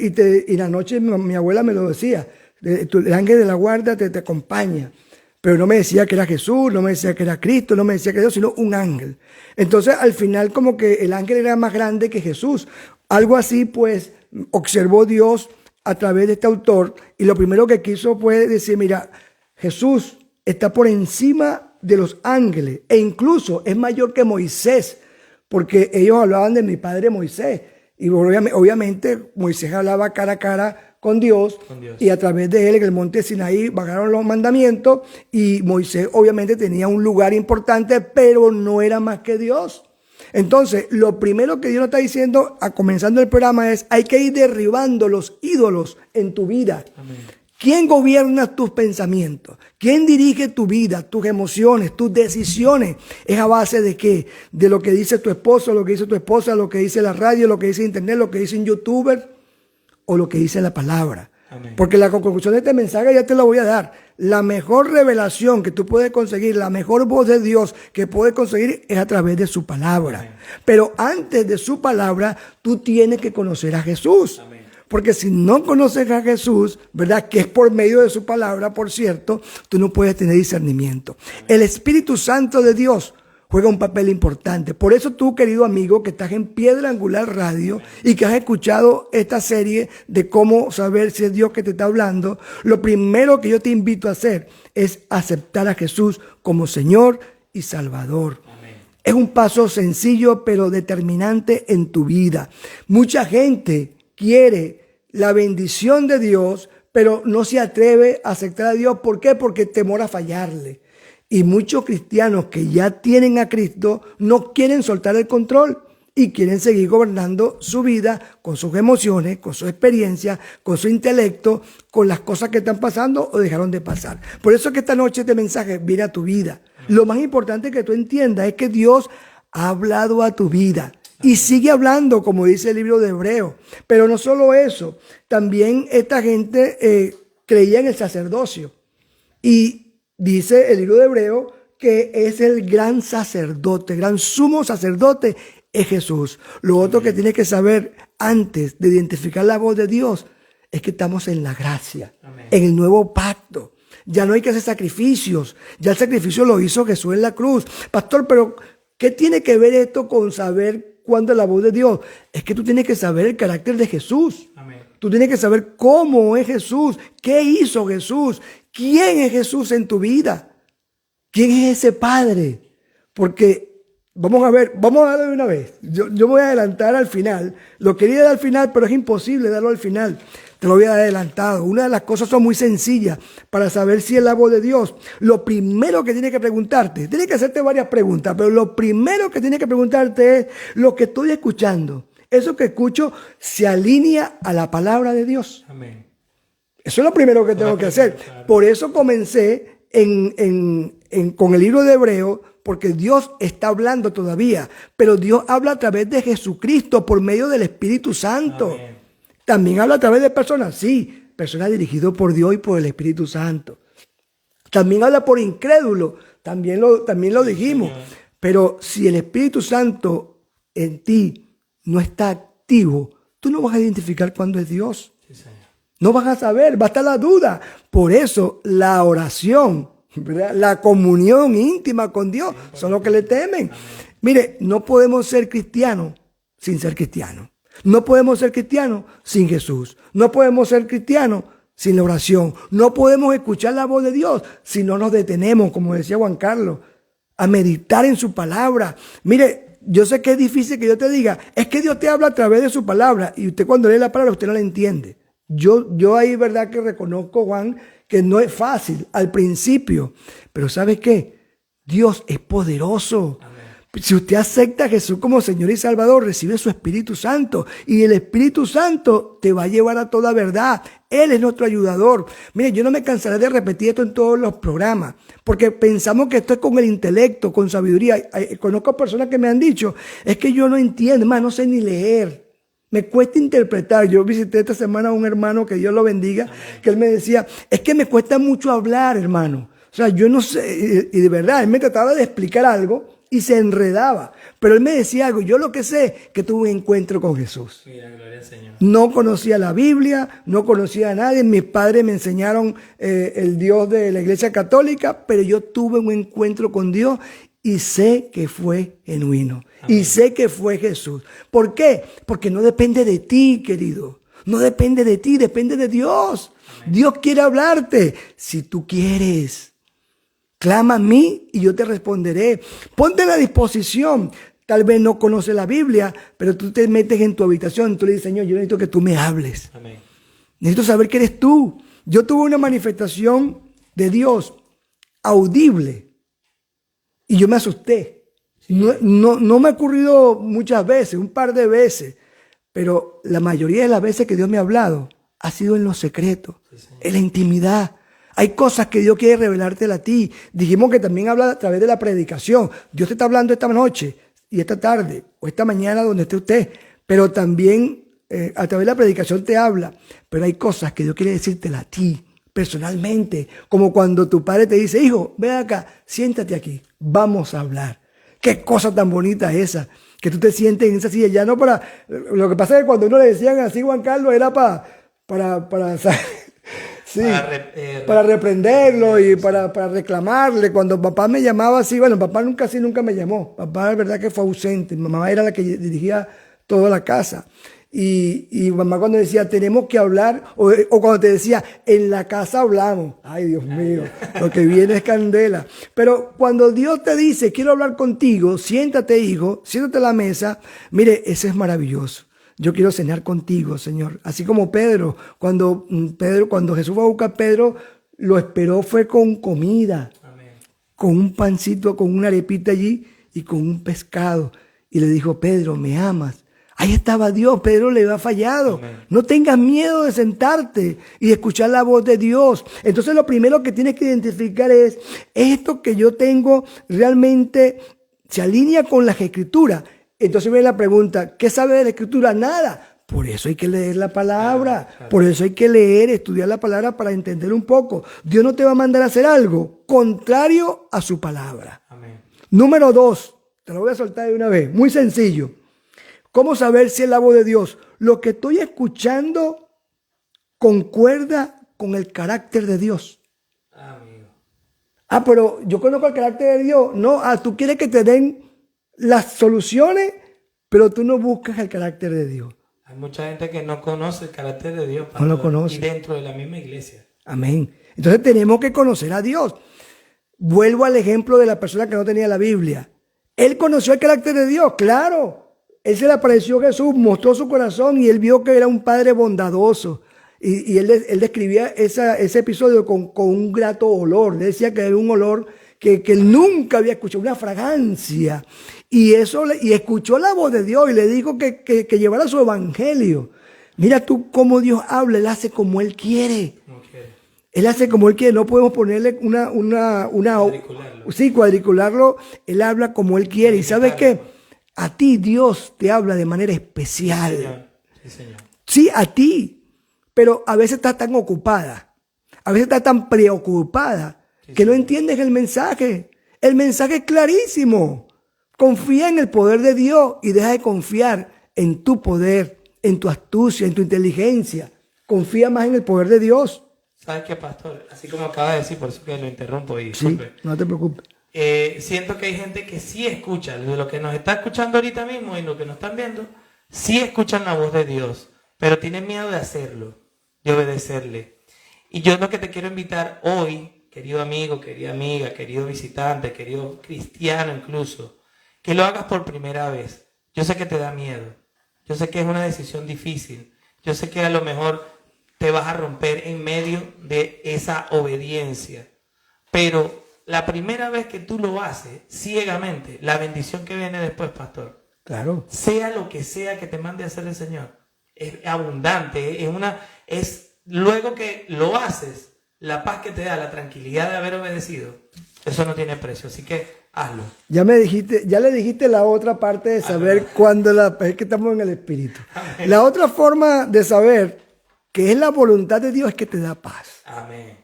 y la noche mi abuela me lo decía, el ángel de la guardia te acompaña. Pero no me decía que era Jesús, no me decía que era Cristo, no me decía que era Dios, sino un ángel. Entonces, al final, como que el ángel era más grande que Jesús. Algo así, pues, observó Dios a través de este autor. Y lo primero que quiso fue decir, mira, Jesús está por encima de los ángeles. E incluso es mayor que Moisés. Porque ellos hablaban de mi padre Moisés. Y obviamente Moisés hablaba cara a cara con Dios, y a través de él en el monte Sinaí bajaron los mandamientos, y Moisés obviamente tenía un lugar importante, pero no era más que Dios. Entonces, lo primero que Dios nos está diciendo, comenzando el programa, es: hay que ir derribando los ídolos en tu vida. Amén. ¿Quién gobierna tus pensamientos? ¿Quién dirige tu vida, tus emociones, tus decisiones? ¿Es a base de qué? De lo que dice tu esposo, lo que dice tu esposa, lo que dice la radio, lo que dice internet, lo que dice un youtuber, o lo que dice la palabra. Amén. Porque la conclusión de este mensaje ya te lo voy a dar. La mejor revelación que tú puedes conseguir, la mejor voz de Dios que puedes conseguir, es a través de su palabra. Amén. Pero antes de su palabra, tú tienes que conocer a Jesús. Amén. Porque si no conoces a Jesús, ¿verdad? Que es por medio de su palabra, por cierto, tú no puedes tener discernimiento. Amén. El Espíritu Santo de Dios juega un papel importante. Por eso tú, querido amigo, que estás en Piedra Angular Radio y que has escuchado esta serie de cómo saber si es Dios que te está hablando, lo primero que yo te invito a hacer es aceptar a Jesús como Señor y Salvador. Amén. Es un paso sencillo pero determinante en tu vida. Mucha gente quiere la bendición de Dios, pero no se atreve a aceptar a Dios. ¿Por qué? Porque temor a fallarle. Y muchos cristianos que ya tienen a Cristo no quieren soltar el control y quieren seguir gobernando su vida con sus emociones, con su experiencia, con su intelecto, con las cosas que están pasando o dejaron de pasar. Por eso es que esta noche este mensaje viene a tu vida. Lo más importante que tú entiendas es que Dios ha hablado a tu vida y sigue hablando, como dice el libro de Hebreos. Pero no solo eso, también esta gente creía en el sacerdocio. Y dice el libro de Hebreos que es el gran sacerdote, gran sumo sacerdote es Jesús. Lo otro que tienes que saber antes de identificar la voz de Dios es que estamos en la gracia, en el nuevo pacto. Ya no hay que hacer sacrificios, ya el sacrificio lo hizo Jesús en la cruz. Pastor, pero ¿qué tiene que ver esto con saber cuándo es la voz de Dios? Es que tú tienes que saber el carácter de Jesús. Amén. Tú tienes que saber cómo es Jesús, qué hizo Jesús, quién es Jesús en tu vida, quién es ese Padre. Porque vamos a darle de una vez. Yo voy a adelantar al final. Lo quería dar al final, pero es imposible darlo al final. Te lo voy a dar adelantado. Una de las cosas son muy sencillas para saber si es la voz de Dios. Lo primero que tienes que preguntarte, tienes que hacerte varias preguntas, pero lo primero que tienes que preguntarte es: lo que estoy escuchando, eso que escucho, ¿se alinea a la palabra de Dios? Amén. Eso es lo primero que tengo que hacer. Por eso comencé con el libro de Hebreos, porque Dios está hablando todavía, pero Dios habla a través de Jesucristo por medio del Espíritu Santo. Amén. También habla a través de personas, sí, personas dirigidas por Dios y por el Espíritu Santo. También habla por incrédulos, también lo dijimos. Señor. Pero si el Espíritu Santo en ti no está activo, tú no vas a identificar cuándo es Dios. Sí, señor. No vas a saber, va a estar la duda. Por eso la oración, ¿verdad?, la comunión íntima con Dios, son los que le temen. Amén. Mire, no podemos ser cristianos sin ser cristianos. No podemos ser cristianos sin Jesús. No podemos ser cristianos sin la oración. No podemos escuchar la voz de Dios si no nos detenemos, como decía Juan Carlos, a meditar en su palabra. Mire, yo sé que es difícil que yo te diga, es que Dios te habla a través de su palabra, y usted cuando lee la palabra usted no la entiende. Yo ahí verdad que reconozco, Juan, que no es fácil al principio, pero ¿sabe qué? Dios es poderoso. Amén. Si usted acepta a Jesús como Señor y Salvador, recibe su Espíritu Santo, y el Espíritu Santo te va a llevar a toda verdad. Él es nuestro ayudador. Mire, yo no me cansaré de repetir esto en todos los programas, porque pensamos que esto es con el intelecto, con sabiduría. Conozco personas que me han dicho, es que yo no entiendo, más no sé ni leer. Me cuesta interpretar. Yo visité esta semana a un hermano, que Dios lo bendiga, que él me decía, es que me cuesta mucho hablar, hermano. O sea, yo no sé, y de verdad, él me trataba de explicar algo y se enredaba. Pero él me decía algo, yo lo que sé, que tuve un encuentro con Jesús. Mira, gloria al Señor. No conocía la Biblia, no conocía a nadie. Mis padres me enseñaron el Dios de la Iglesia Católica, pero yo tuve un encuentro con Dios y sé que fue genuino. Amén. Y sé que fue Jesús. ¿Por qué? Porque no depende de ti, querido. No depende de ti, depende de Dios. Amén. Dios quiere hablarte si tú quieres. Clama a mí y yo te responderé. Ponte a la disposición. Tal vez no conoces la Biblia, pero tú te metes en tu habitación y tú le dices, Señor, yo necesito que tú me hables. Amén. Necesito saber que eres tú. Yo tuve una manifestación de Dios audible y yo me asusté. Sí. No me ha ocurrido muchas veces, un par de veces, pero la mayoría de las veces que Dios me ha hablado ha sido en lo secreto, sí, en la intimidad. Hay cosas que Dios quiere revelártela a ti. Dijimos que también habla a través de la predicación. Dios te está hablando esta noche y esta tarde o esta mañana donde esté usted. Pero también a través de la predicación te habla. Pero hay cosas que Dios quiere decírtela a ti personalmente. Como cuando tu padre te dice, hijo, ven acá, siéntate aquí, vamos a hablar. Qué cosa tan bonita esa. Que tú te sientes en esa silla. Ya no para... Lo que pasa es que cuando uno le decían así, Juan Carlos, era para sí, para reprenderlo y para reclamarle. Cuando papá me llamaba así, bueno, papá nunca me llamó. Papá, la verdad que fue ausente. Mi mamá era la que dirigía toda la casa. Y mamá cuando decía, tenemos que hablar, o cuando te decía, en la casa hablamos. Ay, Dios mío, lo que viene es candela. Pero cuando Dios te dice, quiero hablar contigo, siéntate, hijo, siéntate a la mesa. Mire, eso es maravilloso. Yo quiero cenar contigo, Señor. Así como Pedro, cuando Jesús fue a buscar a Pedro, lo esperó fue con comida. Amén. con un pancito, con una arepita allí y con un pescado. Y le dijo, Pedro, ¿me amas? Ahí estaba Dios, Pedro le había fallado. Amén. No tengas miedo de sentarte y de escuchar la voz de Dios. Entonces lo primero que tienes que identificar es, esto que yo tengo realmente se alinea con las escrituras. Entonces viene la pregunta, ¿qué sabe de la escritura? Nada. Por eso hay que leer la palabra. Claro. Por eso hay que leer, estudiar la palabra para entender un poco. Dios no te va a mandar a hacer algo contrario a su palabra. Amén. Número 2, te lo voy a soltar de una vez, muy sencillo. ¿Cómo saber si es la voz de Dios? Lo que estoy escuchando concuerda con el carácter de Dios. Amigo. Pero yo conozco el carácter de Dios. No, tú quieres que te den las soluciones, pero tú no buscas el carácter de Dios. Hay mucha gente que no conoce el carácter de Dios. No lo conoce. Y dentro de la misma iglesia. Amén. Entonces tenemos que conocer a Dios. Vuelvo al ejemplo de la persona que no tenía la Biblia. Él conoció el carácter de Dios, claro. Él se le apareció a Jesús, mostró su corazón y él vio que era un padre bondadoso. Y él describía ese episodio con un grato olor. Le decía que era un olor que él nunca había escuchado, una fragancia. Y escuchó la voz de Dios y le dijo que llevara su evangelio. Mira tú cómo Dios habla, Él hace como Él quiere. Okay. Él hace como Él quiere, no podemos ponerle cuadricularlo. Él habla como Él quiere. ¿Y sabes qué? A ti Dios te habla de manera especial. Señor. Sí, Señor. Sí, a ti. Pero a veces estás tan ocupada. A veces estás tan preocupada que no entiendes el mensaje. El mensaje es clarísimo. Confía en el poder de Dios y deja de confiar en tu poder, en tu astucia, en tu inteligencia. Confía más en el poder de Dios. ¿Sabes qué, pastor? Así como acaba de decir, por eso que lo interrumpo. Y Sí, no te preocupes. siento que hay gente que sí escucha, de lo que nos está escuchando ahorita mismo y lo que nos están viendo, sí escuchan la voz de Dios, pero tienen miedo de hacerlo, de obedecerle. Y yo lo que te quiero invitar hoy, querido amigo, querida amiga, querido visitante, querido cristiano incluso, que lo hagas por primera vez. Yo sé que te da miedo, yo sé que es una decisión difícil, yo sé que a lo mejor te vas a romper en medio de esa obediencia, pero la primera vez que tú lo haces ciegamente, la bendición que viene después, pastor, Claro. sea lo que sea que te mande a hacer el Señor, es abundante, es luego que lo haces, la paz que te da, la tranquilidad de haber obedecido, eso no tiene precio, así que hazlo. Ya le dijiste la otra parte de saber cuándo es que estamos en el Espíritu. Amén. La otra forma de saber que es la voluntad de Dios es que te da paz. Amén.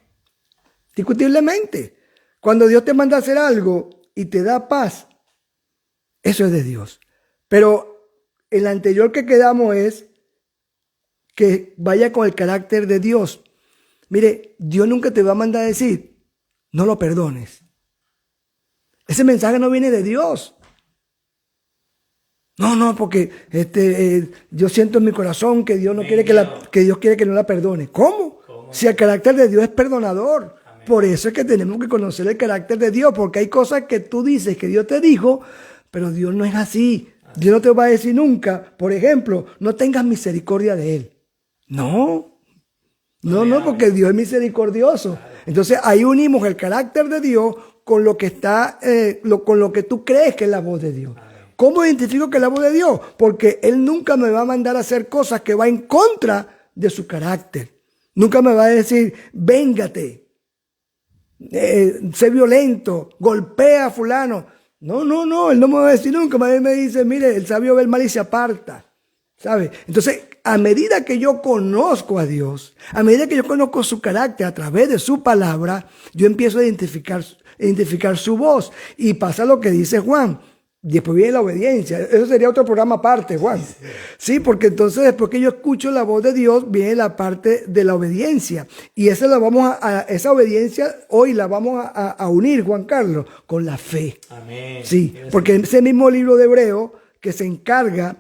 Discutiblemente. Cuando Dios te manda a hacer algo y te da paz, eso es de Dios. Pero el anterior que quedamos es que vaya con el carácter de Dios. Mire, Dios nunca te va a mandar a decir, no lo perdones. Ese mensaje no viene de Dios. No, porque yo siento en mi corazón que Dios no quiere que Dios quiere que no la perdone. ¿Cómo? Si el carácter de Dios es perdonador. Amén. Por eso es que tenemos que conocer el carácter de Dios, porque hay cosas que tú dices que Dios te dijo, pero Dios no es así. Dios no te va a decir nunca, por ejemplo, no tengas misericordia de Él. No, porque Dios es misericordioso. Entonces ahí unimos el carácter de Dios con lo que está, con lo que tú crees que es la voz de Dios. ¿Cómo identifico que es la voz de Dios? Porque Él nunca me va a mandar a hacer cosas que va en contra de su carácter. Nunca me va a decir, véngate, sé violento, golpea a fulano. No, Él no me va a decir nunca. Él me dice, mire, el sabio ve el mal y se aparta. ¿Sabe? Entonces, a medida que yo conozco a Dios, a medida que yo conozco su carácter a través de su palabra, yo empiezo a identificar su voz. Y pasa lo que dice Juan. Después viene la obediencia. Eso sería otro programa aparte, Juan. Sí, porque entonces después que yo escucho la voz de Dios, viene la parte de la obediencia. Y esa obediencia hoy la vamos a unir, Juan Carlos, con la fe. Amén. Sí, porque ese mismo libro de Hebreo se encargó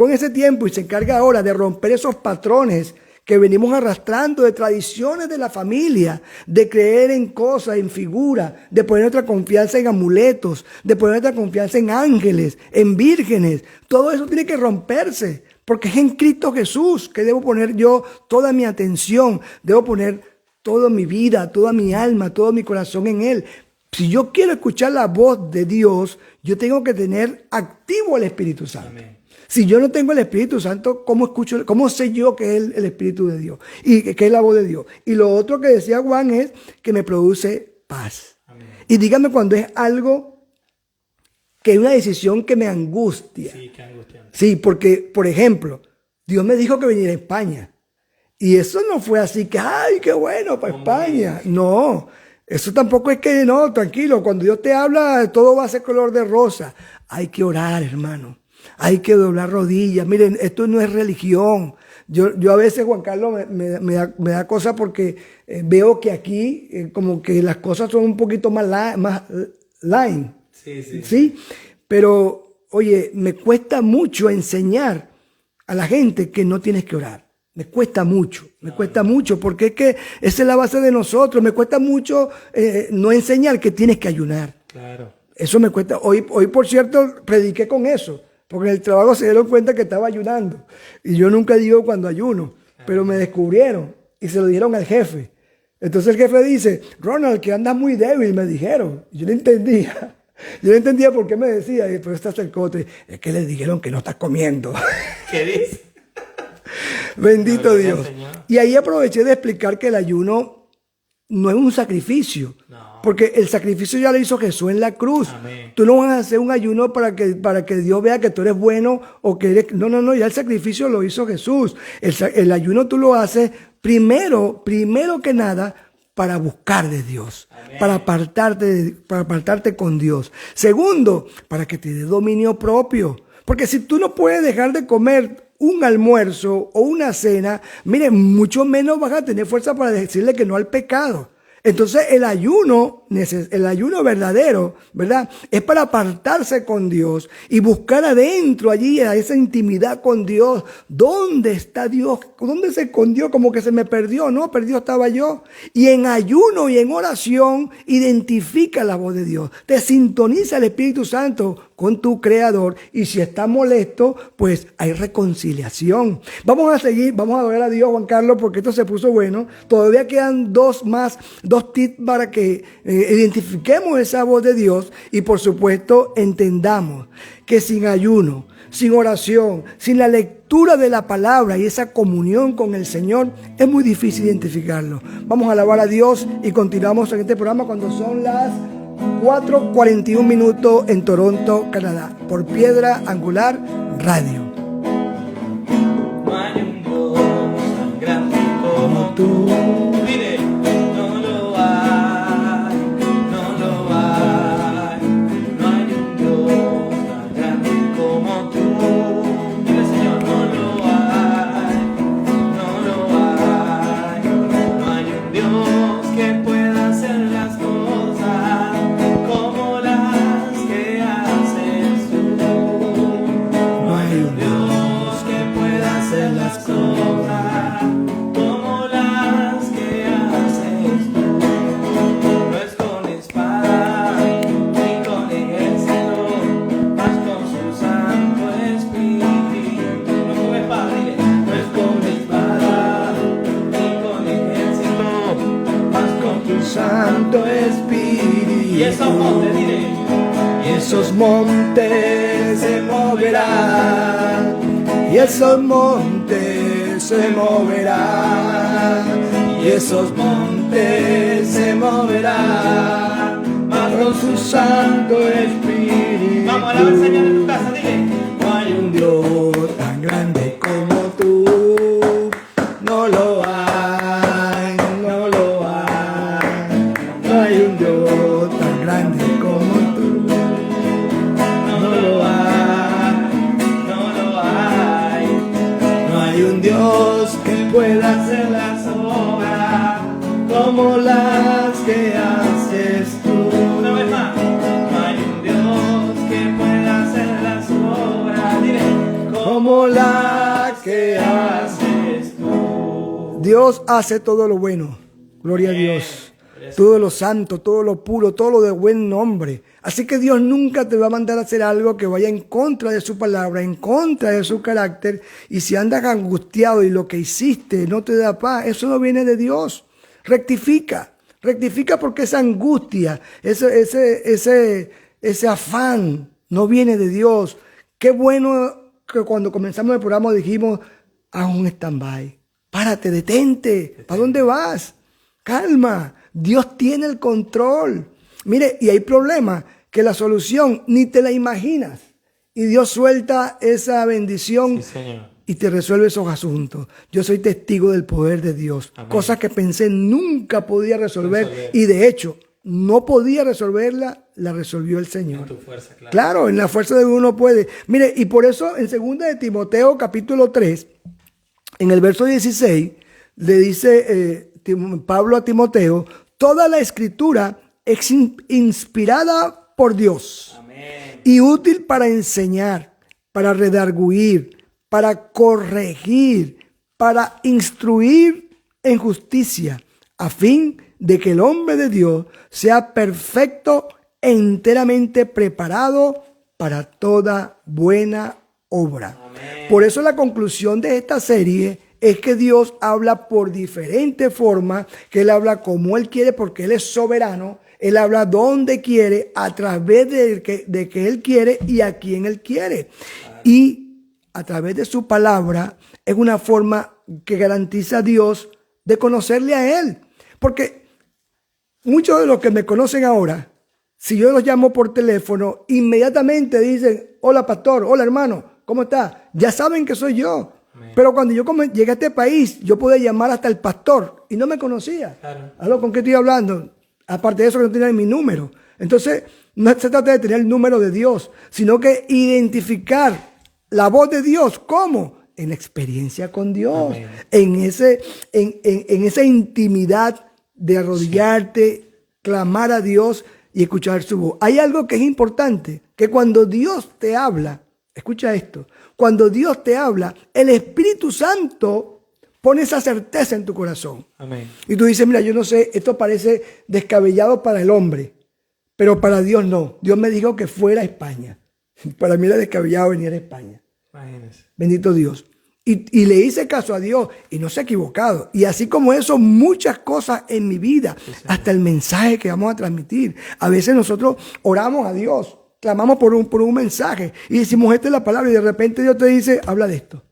en ese tiempo y se encarga ahora de romper esos patrones que venimos arrastrando de tradiciones de la familia, de creer en cosas, en figuras, de poner nuestra confianza en amuletos, de poner nuestra confianza en ángeles, en vírgenes. Todo eso tiene que romperse, porque es en Cristo Jesús que debo poner yo toda mi atención, debo poner toda mi vida, toda mi alma, todo mi corazón en Él. Si yo quiero escuchar la voz de Dios, yo tengo que tener activo el Espíritu Santo. Amén. Si yo no tengo el Espíritu Santo, ¿cómo sé yo que es el Espíritu de Dios? Y que es la voz de Dios. Y lo otro que decía Juan es que me produce paz. Amén. Y dígame cuando es algo que es una decisión que me angustia. Sí, qué angustiante. Sí, porque, por ejemplo, Dios me dijo que viniera a España. Y eso no fue así que, ay, qué bueno para España. No, eso tampoco es que, no, tranquilo, cuando Dios te habla, todo va a ser color de rosa. Hay que orar, hermano. Hay que doblar rodillas. Miren, esto no es religión. Yo a veces, Juan Carlos, me da cosa porque veo que aquí como que las cosas son un poquito más line. Sí. ¿Sí? Pero, oye, me cuesta mucho enseñar a la gente que no tienes que orar. Me cuesta mucho porque es que esa es la base de nosotros. Me cuesta mucho no enseñar que tienes que ayunar. Claro. Eso me cuesta. Hoy, por cierto, prediqué con eso, porque en el trabajo se dieron cuenta que estaba ayunando. Y yo nunca digo cuando ayuno, pero me descubrieron y se lo dijeron al jefe. Entonces el jefe dice, Ronald, que andas muy débil, me dijeron. Y yo no entendía. Yo no entendía por qué me decía, pero está cercote. Es que le dijeron que no estás comiendo. ¿Qué dice? Bendito Gloria al Dios. Señor. Y ahí aproveché de explicar que el ayuno no es un sacrificio. No. Porque el sacrificio ya lo hizo Jesús en la cruz. Amén. Tú no vas a hacer un ayuno para que Dios vea que tú eres bueno o que eres... No, ya el sacrificio lo hizo Jesús. El ayuno tú lo haces primero que nada para buscar de Dios, Amén. para apartarte con Dios. Segundo, para que te dé dominio propio. Porque si tú no puedes dejar de comer un almuerzo o una cena, mire, mucho menos vas a tener fuerza para decirle que no al pecado. Entonces el ayuno verdadero, ¿verdad? Es para apartarse con Dios y buscar adentro allí a esa intimidad con Dios. ¿Dónde está Dios? ¿Dónde se escondió? Como que se me perdió, ¿no? Perdido estaba yo. Y en ayuno y en oración identifica la voz de Dios. Te sintoniza el Espíritu Santo con tu Creador. Y si está molesto, pues hay reconciliación. Vamos a seguir, vamos a adorar a Dios, Juan Carlos, porque esto se puso bueno. Todavía quedan dos tips para que identifiquemos esa voz de Dios y por supuesto entendamos que sin ayuno, sin oración, sin la lectura de la palabra y esa comunión con el Señor, es muy difícil identificarlo. Vamos a alabar a Dios y continuamos en este programa cuando son las 4:41 minutos en Toronto, Canadá, por Piedra Angular Radio. No hay un Dios tan grande como tú. Dile, no lo hay, no lo hay. No hay un Dios tan grande como tú. Dile, Señor, no lo hay, no lo hay. No hay un Dios que pueda hacer las cosas como las que haces tú. No hay un Dios que pueda hacer las cosas como las que haces tú. No es con espada ni con ejército, mas con su Santo Espíritu. No es con espada, dile. No es con espada ni con ejército, mas con tu Santo Espíritu. Y esos montes, dile. Y esos montes se moverán, y esos montes se moverán, y esos montes se moverán, mas con su Santo Espíritu. Vamos a alabar al Señor en tu casa, dile. No hay un Dios tan grande como tú, no lo hay, no lo hay. No hay un Dios tan grande como tú, no lo hay. no lo hay. No hay un Dios que pueda hacer las obras como las que haces Una vez tú. más. No hay un Dios que pueda hacer las obras, dile. Como la que haces tú. Dios hace todo lo bueno. Gloria a Dios. Todo lo santo, todo lo puro, todo lo de buen nombre. Así que Dios nunca te va a mandar a hacer algo que vaya en contra de su palabra, en contra de su carácter. Y si andas angustiado y lo que hiciste no te da paz, eso no viene de Dios. rectifica porque esa angustia, ese afán no viene de Dios. Qué bueno que cuando comenzamos el programa dijimos, haz un stand-by, párate, detente, ¿para dónde vas? Calma, Dios tiene el control. Mire, y hay problemas que la solución ni te la imaginas. Y Dios suelta esa bendición y te resuelve esos asuntos. Yo soy testigo del poder de Dios. Amén. Cosas que pensé nunca podía resolver. Y de hecho, no podía resolverla, la resolvió el Señor. En tu fuerza, claro. Claro, en la fuerza de uno puede. Mire, y por eso en 2 de Timoteo capítulo 3, en el verso 16, le dice Pablo a Timoteo, toda la escritura es inspirada por Dios. Amén. Y útil para enseñar, para redarguir, para corregir, para instruir en justicia, a fin de que el hombre de Dios sea perfecto e enteramente preparado para toda buena obra. Amén. Por eso la conclusión de esta serie es que Dios habla por diferentes formas, que Él habla como Él quiere porque Él es soberano. Él habla donde quiere, a través de que Él quiere y a quien Él quiere. Y a través de su palabra es una forma que garantiza a Dios de conocerle a Él. Porque muchos de los que me conocen ahora, si yo los llamo por teléfono, inmediatamente dicen, hola pastor, hola hermano, ¿cómo está? Ya saben que soy yo. Amén. Pero cuando yo llegué a este país, yo podía llamar hasta el pastor y no me conocía. Claro. ¿Aló? ¿Con qué estoy hablando? Aparte de eso, que no tenía mi número. Entonces, no se trata de tener el número de Dios, sino que identificar la voz de Dios. ¿Cómo? En la experiencia con Dios. Amén. En esa intimidad de arrodillarte, clamar a Dios y escuchar su voz. Hay algo que es importante, que cuando Dios te habla, escucha esto, cuando Dios te habla, el Espíritu Santo pone esa certeza en tu corazón. Amén. Y tú dices, mira, yo no sé, esto parece descabellado para el hombre, pero para Dios no. Dios me dijo que fuera a España. Para mí era descabellado venir a España. Imagínese. Bendito Dios. Y le hice caso a Dios y no se ha equivocado. Y así como eso, muchas cosas en mi vida, sí, hasta el mensaje que vamos a transmitir. A veces nosotros oramos a Dios, clamamos por un mensaje y decimos, esta es la palabra, y de repente Dios te dice, habla de esto.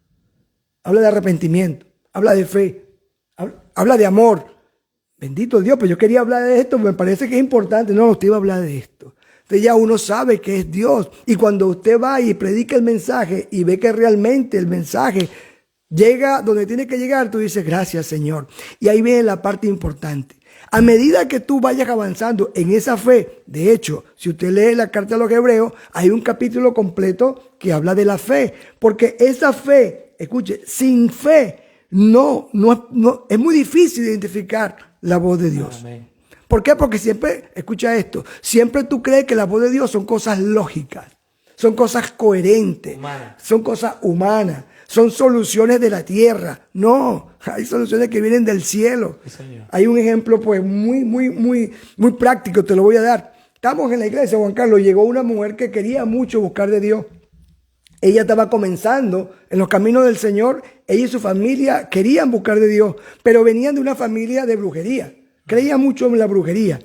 Habla de arrepentimiento. Habla de fe, habla de amor. Bendito Dios, pero yo quería hablar de esto, me parece que es importante. No, usted iba a hablar de esto. Entonces ya uno sabe que es Dios. Y cuando usted va y predica el mensaje y ve que realmente el mensaje llega donde tiene que llegar, tú dices, gracias Señor. Y ahí viene la parte importante. A medida que tú vayas avanzando en esa fe, de hecho, si usted lee la carta a los Hebreos, hay un capítulo completo que habla de la fe. Porque esa fe, escuche, sin fe, no, es muy difícil identificar la voz de Dios. Amén. ¿Por qué? Porque siempre, escucha esto, siempre tú crees que la voz de Dios son cosas lógicas, son cosas coherentes, son cosas humanas, son soluciones de la tierra. No, hay soluciones que vienen del cielo. Sí, hay un ejemplo pues muy práctico, te lo voy a dar. Estamos en la iglesia, Juan Carlos, llegó una mujer que quería mucho buscar de Dios. Ella estaba comenzando en los caminos del Señor. Ella y su familia querían buscar de Dios, pero venían de una familia de brujería. Creían mucho en la brujería.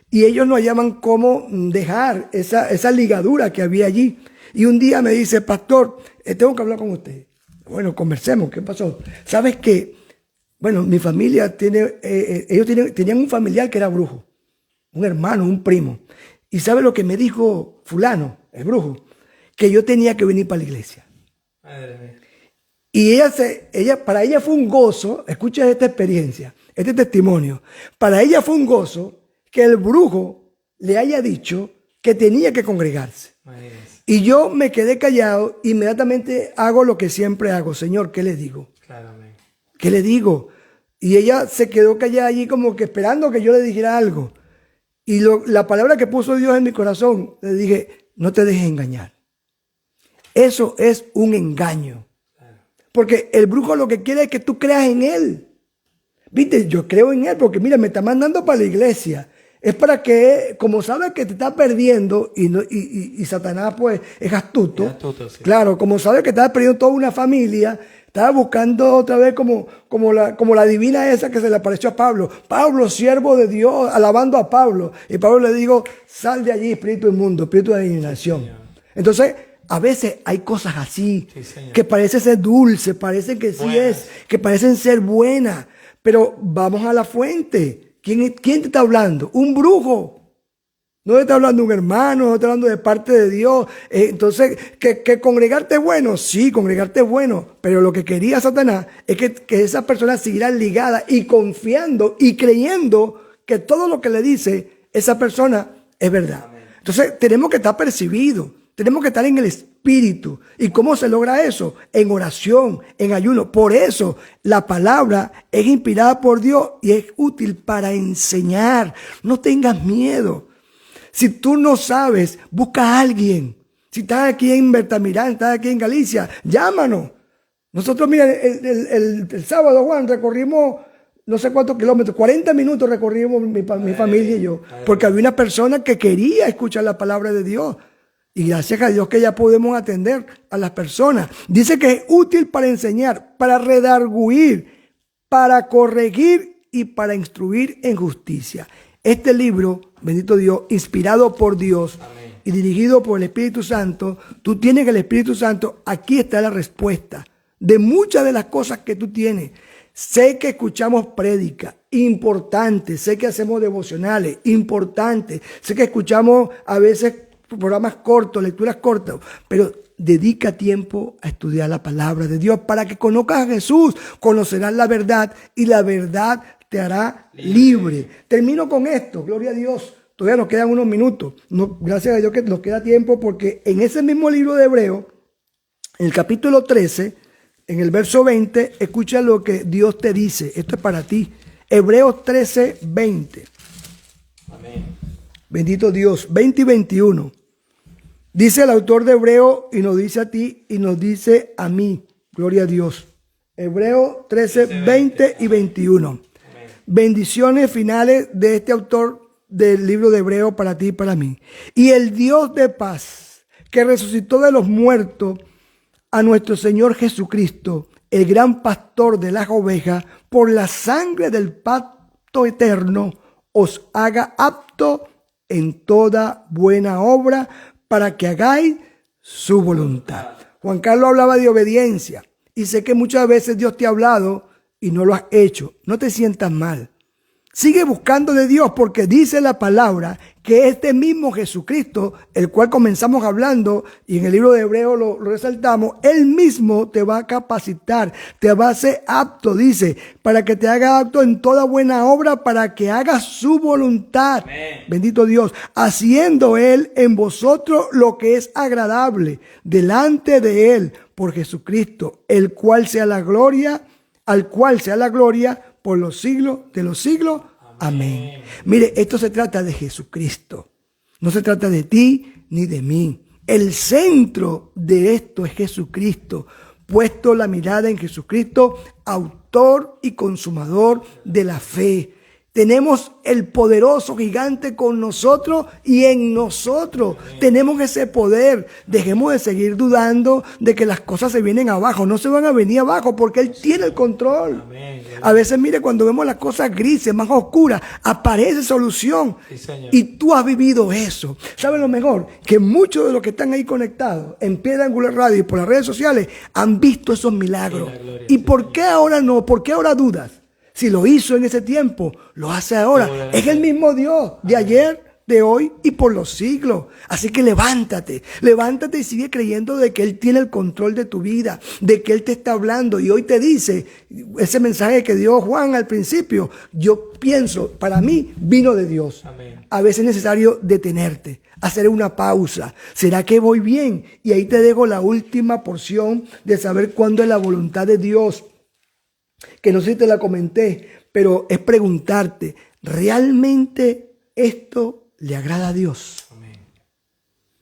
Y ellos no hallaban cómo dejar esa ligadura que había allí. Y un día me dice, pastor, tengo que hablar con usted. Bueno, conversemos. ¿Qué pasó? ¿Sabes qué? Bueno, mi familia ellos tenían un familiar que era brujo. Un hermano, un primo. ¿Y sabe lo que me dijo fulano, el brujo? Que yo tenía que venir para la iglesia. Madre mía. Y para ella fue un gozo, escucha esta experiencia, este testimonio. Para ella fue un gozo que el brujo le haya dicho que tenía que congregarse. Y yo me quedé callado, inmediatamente hago lo que siempre hago. Señor, ¿qué le digo? Claramente. ¿Qué le digo? Y ella se quedó callada allí como que esperando que yo le dijera algo. Y la palabra que puso Dios en mi corazón, le dije, no te dejes engañar. Eso es un engaño. Porque el brujo lo que quiere es que tú creas en él. Viste, yo creo en él porque mira, me está mandando para la iglesia. Es para que, como sabe que te está perdiendo y Satanás pues es astuto. Sí. Claro, como sabe que te está perdiendo toda una familia, Estaba buscando otra vez como la divina esa que se le apareció a Pablo. Pablo, siervo de Dios, alabando a Pablo. Y Pablo le dijo, sal de allí, espíritu inmundo, espíritu de adivinación. Entonces, a veces hay cosas así, que parecen ser dulces, parecen que sí es, que parecen ser buenas. Pero vamos a la fuente. ¿Quién te está hablando? Un brujo. No te está hablando un hermano, no te está hablando de parte de Dios. Entonces, que congregarte es bueno, sí, congregarte es bueno. Pero lo que quería Satanás es que esas personas siguieran ligadas y confiando y creyendo que todo lo que le dice esa persona es verdad. Entonces, tenemos que estar percibidos, tenemos que estar en el espíritu. ¿Y cómo se logra eso? En oración, en ayuno. Por eso, la palabra es inspirada por Dios y es útil para enseñar. No tengas miedo. Si tú no sabes, busca a alguien. Si estás aquí en Bertamirán, estás aquí en Galicia, llámanos. Nosotros, mira, el sábado, Juan, recorrimos no sé cuántos kilómetros, 40 minutos recorrimos mi familia y yo, porque había una persona que quería escuchar la palabra de Dios. Y gracias a Dios que ya podemos atender a las personas. Dice que es útil para enseñar, para redarguir, para corregir y para instruir en justicia. Este libro, bendito Dios, inspirado por Dios y dirigido por el Espíritu Santo, tú tienes el Espíritu Santo, aquí está la respuesta de muchas de las cosas que tú tienes. Sé que escuchamos prédica, importante, sé que hacemos devocionales, importante, sé que escuchamos a veces programas cortos, lecturas cortas, pero dedica tiempo a estudiar la palabra de Dios para que conozcas a Jesús, conocerás la verdad y la verdad te hará libre. Termino con esto, gloria a Dios. Todavía nos quedan unos minutos. No, gracias a Dios que nos queda tiempo porque en ese mismo libro de Hebreo, en el capítulo 13, en el verso 20, escucha lo que Dios te dice. Esto es para ti. Hebreos 13, 20. Amén. Bendito Dios. 20 y 21. Dice el autor de Hebreo y nos dice a ti y nos dice a mí. Gloria a Dios. Hebreo 13, 20 y 21. Bendiciones finales de este autor del libro de Hebreo para ti y para mí. Y el Dios de paz, que resucitó de los muertos a nuestro Señor Jesucristo, el gran pastor de las ovejas, por la sangre del pacto eterno, os haga apto en toda buena obra para que hagáis su voluntad. Juan Carlos hablaba de obediencia y sé que muchas veces Dios te ha hablado y no lo has hecho. No te sientas mal. Sigue buscando de Dios porque dice la palabra que este mismo Jesucristo, el cual comenzamos hablando y en el libro de Hebreo lo resaltamos, Él mismo te va a capacitar, te va a hacer apto, dice, para que te haga apto en toda buena obra, para que hagas su voluntad. Amén. Bendito Dios, haciendo Él en vosotros lo que es agradable delante de Él por Jesucristo, el cual sea la gloria, al cual sea la gloria por los siglos de los siglos. Amén. Mire, esto se trata de Jesucristo. No se trata de ti ni de mí. El centro de esto es Jesucristo. Puesto la mirada en Jesucristo, autor y consumador de la fe. Tenemos el poderoso gigante con nosotros y en nosotros. Tenemos ese poder. Dejemos de seguir dudando de que las cosas se vienen abajo. No se van a venir abajo porque Él tiene el control. A veces, mire, cuando vemos las cosas grises, más oscuras, aparece solución. Sí, y tú has vivido eso. ¿Sabes lo mejor? Que muchos de los que están ahí conectados en Piedra Angular Radio y por las redes sociales han visto esos milagros. ¿Y por qué ahora no? ¿Por qué ahora dudas? Si lo hizo en ese tiempo, lo hace ahora. Es el mismo Dios de ayer, de hoy y por los siglos. Así que levántate y sigue creyendo de que Él tiene el control de tu vida, de que Él te está hablando. Y hoy te dice, ese mensaje que dio Juan al principio, yo pienso, para mí vino de Dios. Amén. A veces es necesario detenerte, hacer una pausa. ¿Será que voy bien? Y ahí te dejo la última porción de saber cuándo es la voluntad de Dios. Que no sé si te la comenté, pero es preguntarte, ¿realmente esto le agrada a Dios? Amén.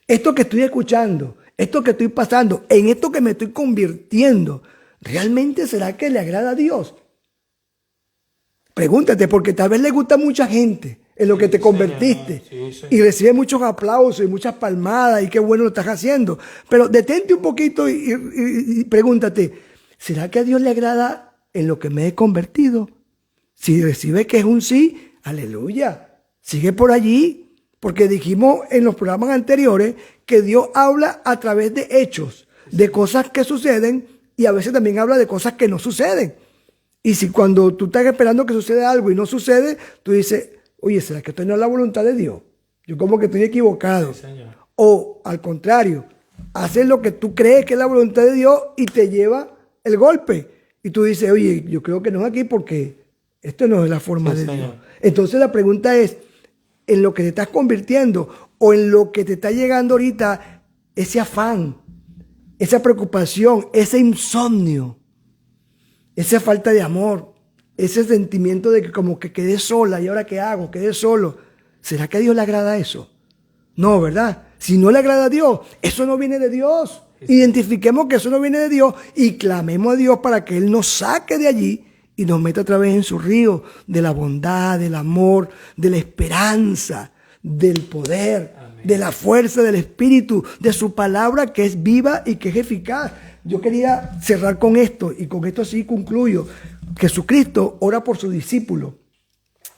Esto que estoy escuchando, esto que estoy pasando, en esto que me estoy convirtiendo, ¿realmente será que le agrada a Dios? Pregúntate, porque tal vez le gusta a mucha gente en lo que te convertiste y recibe muchos aplausos y muchas palmadas y qué bueno lo estás haciendo. Pero detente un poquito y pregúntate, ¿será que a Dios le agrada en lo que me he convertido? Si recibe que es un sí, aleluya, sigue por allí, porque dijimos en los programas anteriores que Dios habla a través de hechos, de cosas que suceden, y a veces también habla de cosas que no suceden. Y si cuando tú estás esperando que suceda algo y no sucede, tú dices, oye, ¿será que esto no es la voluntad de Dios? Yo como que estoy equivocado. Sí, Señor. O al contrario, haces lo que tú crees que es la voluntad de Dios y te lleva el golpe. Y tú dices, oye, yo creo que no es aquí porque esto no es la forma de Señor. Dios. Entonces la pregunta es, en lo que te estás convirtiendo o en lo que te está llegando ahorita, ese afán, esa preocupación, ese insomnio, esa falta de amor, ese sentimiento de que como que quedé sola y ahora qué hago, quedé solo. ¿Será que a Dios le agrada eso? No, ¿verdad? Si no le agrada a Dios, eso no viene de Dios. Identifiquemos que eso no viene de Dios y clamemos a Dios para que Él nos saque de allí y nos meta otra vez en su río de la bondad, del amor, de la esperanza, del poder, amén, de la fuerza del Espíritu, de su palabra que es viva y que es eficaz. Yo quería cerrar con esto y con esto sí concluyo. Jesucristo ora por su discípulo.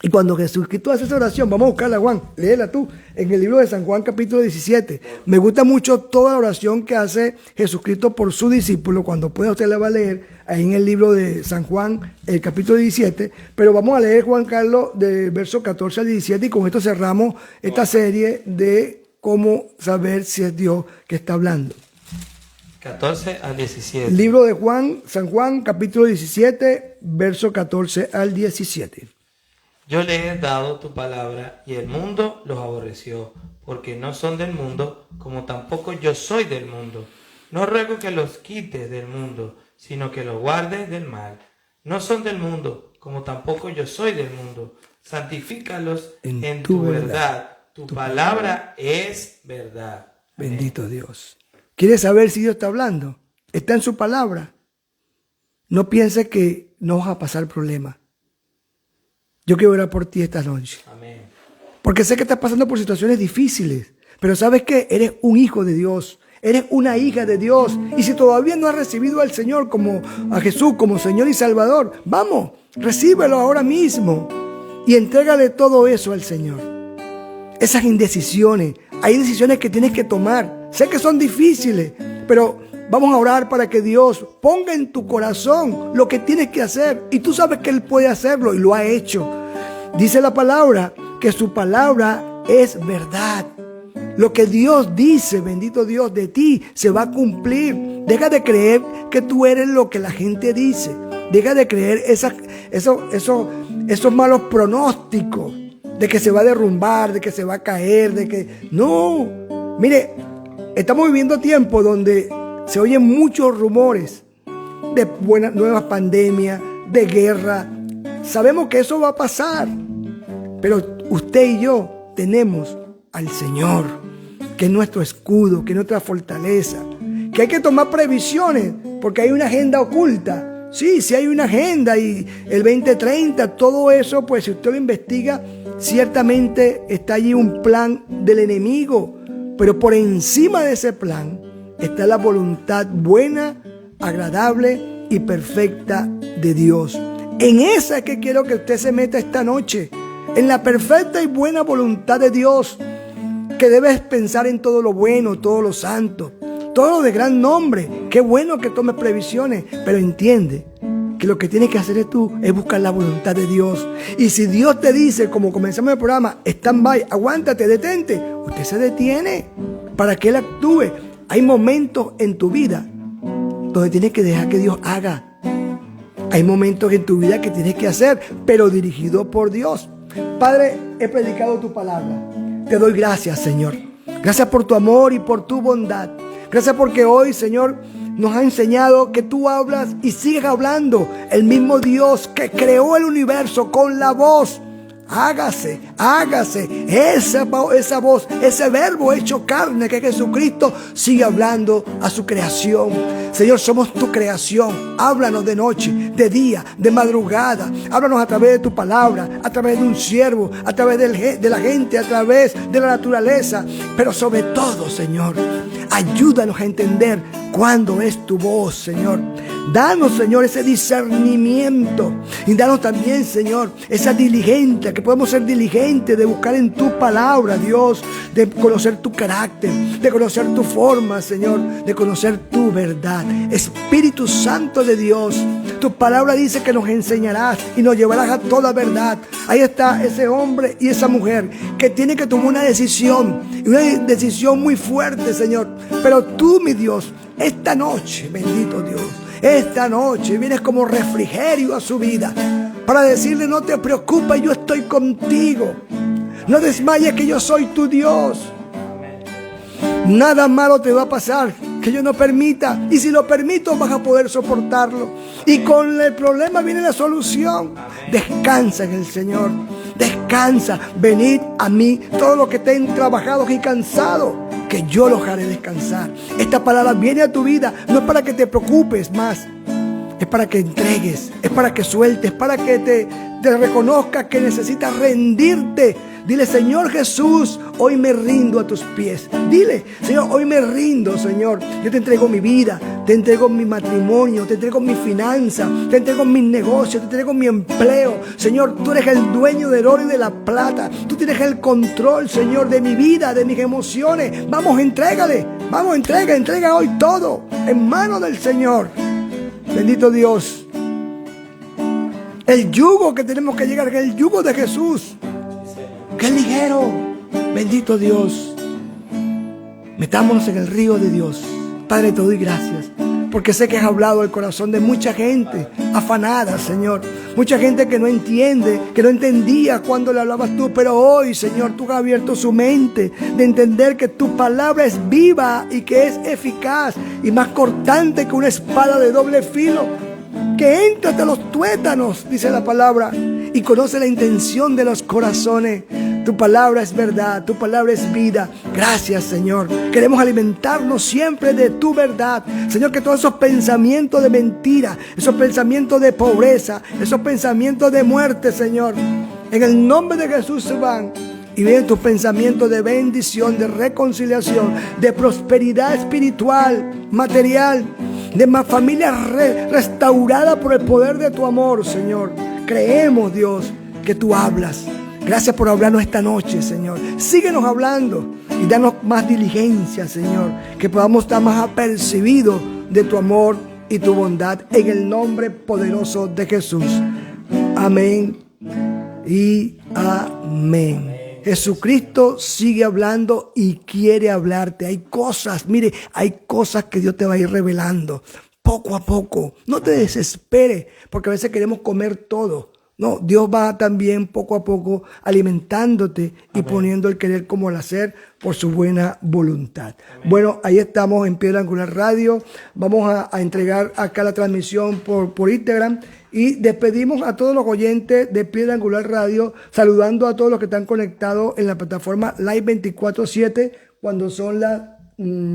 Y cuando Jesucristo hace esa oración, vamos a buscarla, Juan, léela tú, en el libro de San Juan capítulo 17. Me gusta mucho toda la oración que hace Jesucristo por su discípulo. Cuando pueda usted la va a leer ahí en el libro de San Juan, el capítulo 17. Pero vamos a leer, Juan Carlos, del verso 14 al 17 y con esto cerramos esta serie de cómo saber si es Dios que está hablando. 14 al 17. Libro de Juan, San Juan, capítulo 17, verso 14 al 17. Yo le he dado tu palabra y el mundo los aborreció, porque no son del mundo, como tampoco yo soy del mundo. No ruego que los quites del mundo, sino que los guardes del mal. No son del mundo, como tampoco yo soy del mundo. Santifícalos en tu verdad. Tu palabra es verdad. Bendito Dios. ¿Quieres saber si Dios está hablando? Está en su palabra. No pienses que no vas a pasar problemas. Yo quiero orar por ti esta noche. Amén. Porque sé que estás pasando por situaciones difíciles. Pero ¿sabes qué? Eres un hijo de Dios. Eres una hija de Dios. Y si todavía no has recibido al Señor como a Jesús como Señor y Salvador, vamos, recíbelo ahora mismo. Y entrégale todo eso al Señor. Esas indecisiones. Hay decisiones que tienes que tomar. Sé que son difíciles, pero vamos a orar para que Dios ponga en tu corazón lo que tienes que hacer. Y tú sabes que Él puede hacerlo y lo ha hecho. Dice la palabra que su palabra es verdad. Lo que Dios dice, bendito Dios, de ti se va a cumplir. Deja de creer que tú eres lo que la gente dice. Deja de creer esos malos pronósticos de que se va a derrumbar, de que se va a caer, de que... No, mire, estamos viviendo tiempos donde se oyen muchos rumores de nuevas pandemias, de guerra. Sabemos que eso va a pasar, pero usted y yo tenemos al Señor, que es nuestro escudo, que es nuestra fortaleza, que hay que tomar previsiones, porque hay una agenda oculta. Sí hay una agenda y el 2030, todo eso, pues si usted lo investiga, ciertamente está allí un plan del enemigo, pero por encima de ese plan está la voluntad buena, agradable y perfecta de Dios. En esa es que quiero que usted se meta esta noche, en la perfecta y buena voluntad de Dios, que debes pensar en todo lo bueno, todo lo santo, todo lo de gran nombre. Qué bueno que tomes previsiones, pero entiende que lo que tienes que hacer es buscar la voluntad de Dios. Y si Dios te dice, como comenzamos el programa, stand by, aguántate, detente, usted se detiene para que Él actúe. Hay momentos en tu vida donde tienes que dejar que Dios haga. Hay momentos en tu vida que tienes que hacer, pero dirigido por Dios. Padre, he predicado tu palabra. Te doy gracias, Señor. Gracias por tu amor y por tu bondad. Gracias porque hoy, Señor, nos ha enseñado que tú hablas y sigues hablando. El mismo Dios que creó el universo con la voz. Hágase esa voz, ese verbo hecho carne que Jesucristo sigue hablando a su creación. Señor, somos tu creación. Háblanos de noche, de día, de madrugada. Háblanos a través de tu palabra, a través de un siervo, a través de la gente, a través de la naturaleza. Pero sobre todo, Señor, ayúdanos a entender cuándo es tu voz, Señor. Danos, Señor, ese discernimiento. Y danos también, Señor, esa diligencia, que podemos ser diligentes de buscar en tu palabra, Dios, de conocer tu carácter, de conocer tu forma, Señor, de conocer tu verdad. Espíritu Santo de Dios, tu palabra dice que nos enseñarás y nos llevarás a toda verdad. Ahí está ese hombre y esa mujer que tiene que tomar una decisión, y una decisión muy fuerte, Señor. Pero tú, mi Dios, esta noche, bendito Dios, esta noche vienes como refrigerio a su vida para decirle: no te preocupes, yo estoy contigo. No desmayes, que yo soy tu Dios. Nada malo te va a pasar que yo no permita, y si lo permito vas a poder soportarlo. Y con el problema viene la solución. Descansa en el Señor. Descansa. Venid a mí todos los que estén trabajados y cansados, que yo los haré descansar. Esta palabra viene a tu vida, no es para que te preocupes más, es para que entregues, es para que sueltes, para que te reconozcas que necesitas rendirte. Dile: Señor Jesús, hoy me rindo a tus pies. Dile: Señor, hoy me rindo, Señor. Yo te entrego mi vida, te entrego mi matrimonio, te entrego mi finanza, te entrego mis negocios, te entrego mi empleo. Señor, tú eres el dueño del oro y de la plata. Tú tienes el control, Señor, de mi vida, de mis emociones. Vamos, entrégale. Vamos, entrega hoy todo en manos del Señor. Bendito Dios. El yugo que tenemos que llegar, que es el yugo de Jesús. ¡Qué ligero! Bendito Dios. Metámonos en el río de Dios. Padre, te doy gracias, porque sé que has hablado al corazón de mucha gente afanada, Señor. Mucha gente que no entiende, que no entendía cuando le hablabas tú. Pero hoy, Señor, tú has abierto su mente de entender que tu palabra es viva y que es eficaz y más cortante que una espada de doble filo, que entra hasta los tuétanos, dice la palabra, y conoce la intención de los corazones. Tu palabra es verdad, tu palabra es vida. Gracias, Señor. Queremos alimentarnos siempre de tu verdad. Señor, que todos esos pensamientos de mentira, esos pensamientos de pobreza, esos pensamientos de muerte, Señor, en el nombre de Jesús se van. Y vienen tus pensamientos de bendición, de reconciliación, de prosperidad espiritual, material, de más familia restaurada por el poder de tu amor, Señor. Creemos, Dios, que tú hablas. Gracias por hablarnos esta noche, Señor. Síguenos hablando y danos más diligencia, Señor, que podamos estar más apercibidos de tu amor y tu bondad, en el nombre poderoso de Jesús. Amén y amén. Jesucristo sigue hablando y quiere hablarte. Hay cosas, mire, hay cosas que Dios te va a ir revelando poco a poco. No te desesperes, porque a veces queremos comer todo. No, Dios va también poco a poco alimentándote y poniendo el querer como el hacer por su buena voluntad. Amén. Bueno, ahí estamos en Piedra Angular Radio. Vamos a entregar acá la transmisión por Instagram. Y despedimos a todos los oyentes de Piedra Angular Radio, saludando a todos los que están conectados en la plataforma Live 24/7 cuando son las